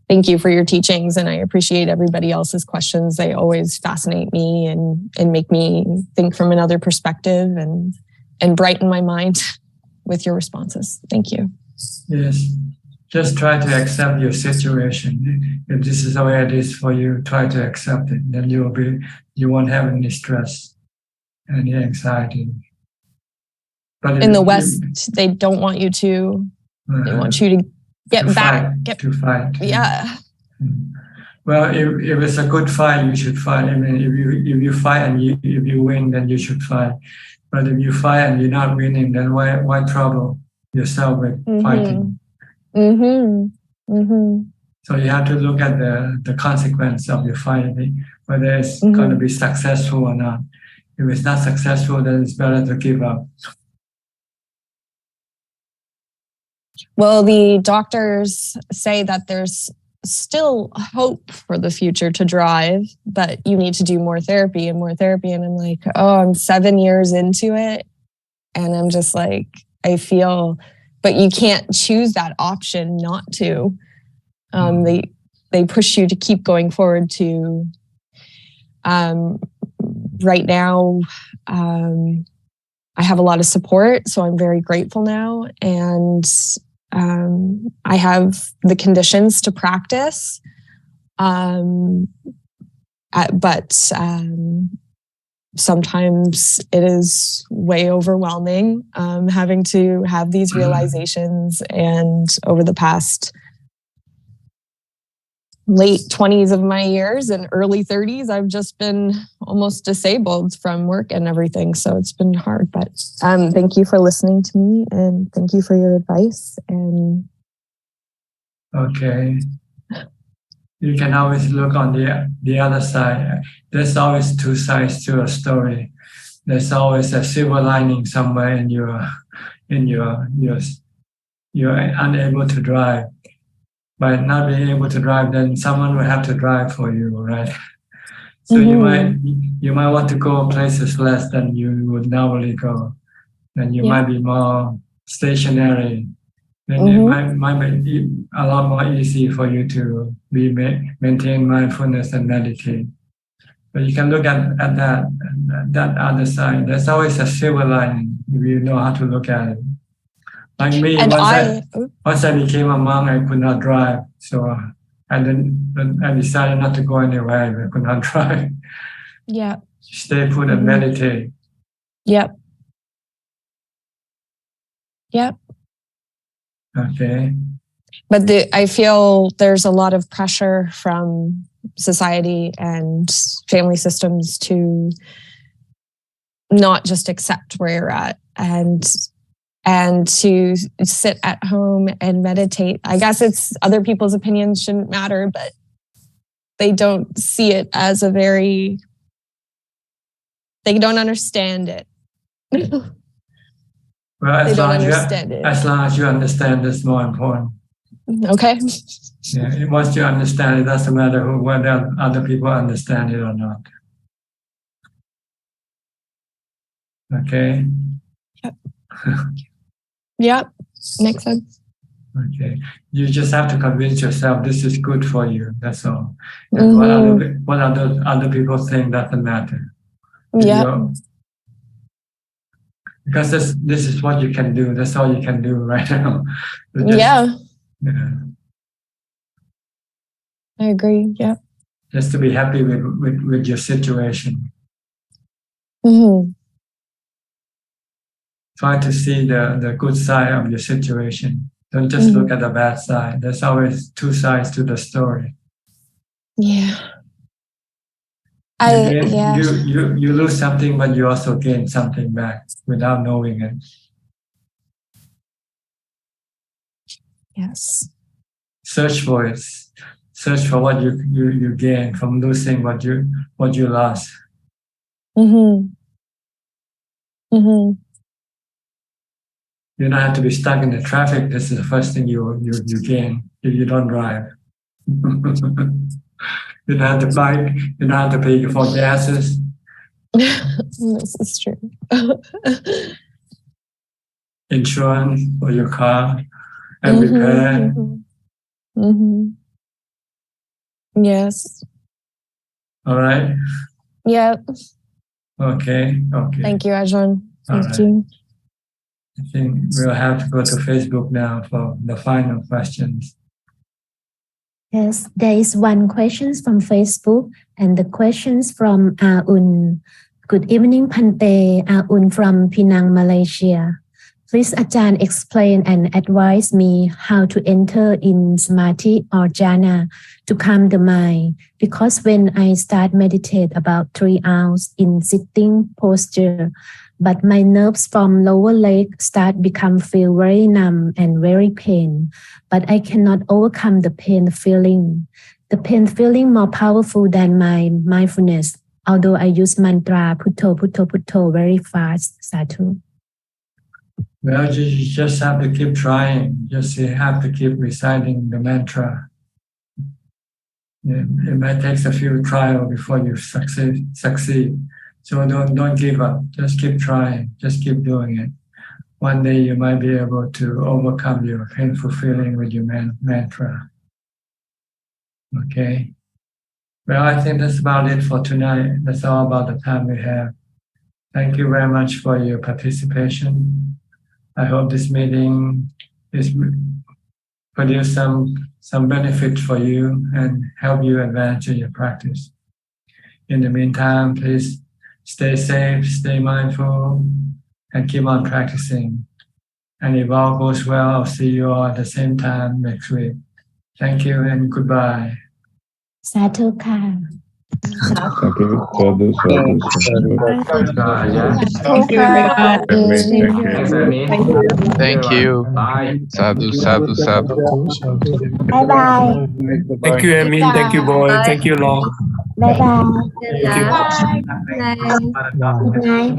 Thank you for your teachings, and I appreciate everybody else's questions. They always fascinate me and make me think from another perspective and brighten my mind with your responses. Thank you. Yes. Just try to accept your situation. If this is the way it is for you, try to accept it. Then you won't have any stress, any anxiety. But in the West, they don't want you to. They want you to get back. To fight. Yeah. Well, if it's a good fight, you should fight. I mean, if you fight and if you win, then you should fight. But if you fight and you're not winning, then why trouble yourself with fighting? So you have to look at the consequence of your fighting, whether it's going to be successful or not. If it's not successful, then it's better to give up. Well, the doctors say that there's still hope for the future to drive, but you need to do more therapy and more therapy. And I'm like, oh, I'm 7 years into it. And I'm just like, I feel, but you can't choose that option not to. They push you to keep going forward to, right now, I have a lot of support, so I'm very grateful now. And I have the conditions to practice. But sometimes it is way overwhelming, having to have these realizations. And over the past late 20s of my years and early 30s, I've just been almost disabled from work and everything. So it's been hard, but thank you for listening to me and thank you for your advice. And okay. You can always look on the other side. There's always two sides to a story. There's always a silver lining somewhere in you're unable to drive. By not being able to drive, then someone will have to drive for you, right? So you might want to go places less than you would normally go. Then you might be more stationary. Then it might be a lot more easy for you to maintain mindfulness and meditate. But you can look at that other side. There's always a silver lining if you know how to look at it. Like me, once I became a monk, I could not drive. So I decided not to go anywhere if I could not drive. Yeah. Stay put and meditate. Yep. Yep. Okay. But I feel there's a lot of pressure from society and family systems to not just accept where you're at and to sit at home and meditate. I guess it's other people's opinions shouldn't matter, but they don't see it as they don't understand it. Well, as long as you understand, it's more important. Okay. Yeah, once you understand, it doesn't matter whether other people understand it or not. Okay. Yep. Yep. Makes sense. Okay. You just have to convince yourself this is good for you. That's all. And what other people think doesn't matter. Yeah. Because this is what you can do. That's all you can do right now. Yeah. I agree. Yeah. Just to be happy with your situation. Try to see the good side of your situation. Don't just look at the bad side. There's always two sides to the story. Yeah. You lose something, but you also gain something back without knowing it. Yes. Search for it. Search for what you gain from losing what you lost. You don't have to be stuck in the traffic. This is the first thing you gain if you don't drive. You don't have to bike. You don't have to pay for gases. This is true. Insurance for your car and repair. Yes. All right. Yep. Okay. Thank you, Ajaan. Thank you. I think we'll have to go to Facebook now for the final questions. Yes, there is one question from Facebook, and the questions from Aun. Good evening, Pante. Aun from Penang, Malaysia. Please, Ajaan, explain and advise me how to enter in Samadhi or Jhana to calm the mind. Because when I start meditate about 3 hours in sitting posture, but my nerves from lower leg feel very numb and very pain. But I cannot overcome the pain feeling. The pain feeling more powerful than my mindfulness, although I use mantra, putto, putto, putto very fast. Sadhu. Well, you just have to keep trying. Just have to keep reciting the mantra. It might take a few trials before you succeed. So don't give up. Just keep trying. Just keep doing it. One day you might be able to overcome your painful feeling with your mantra. Okay. Well, I think that's about it for tonight. That's all about the time we have. Thank you very much for your participation. I hope this meeting is produce some benefit for you and help you advance in your practice. In the meantime, please Stay safe, stay mindful, and keep on practicing. And if all goes well, I'll see you all at the same time next week. Thank you and goodbye. สาธุค่ะ Thank you. Sadhu, sadhu, sadhu. Bye bye. Thank you, Emin. Thank you, boy. Thank you, Long. Bye bye. Thank you. Good night.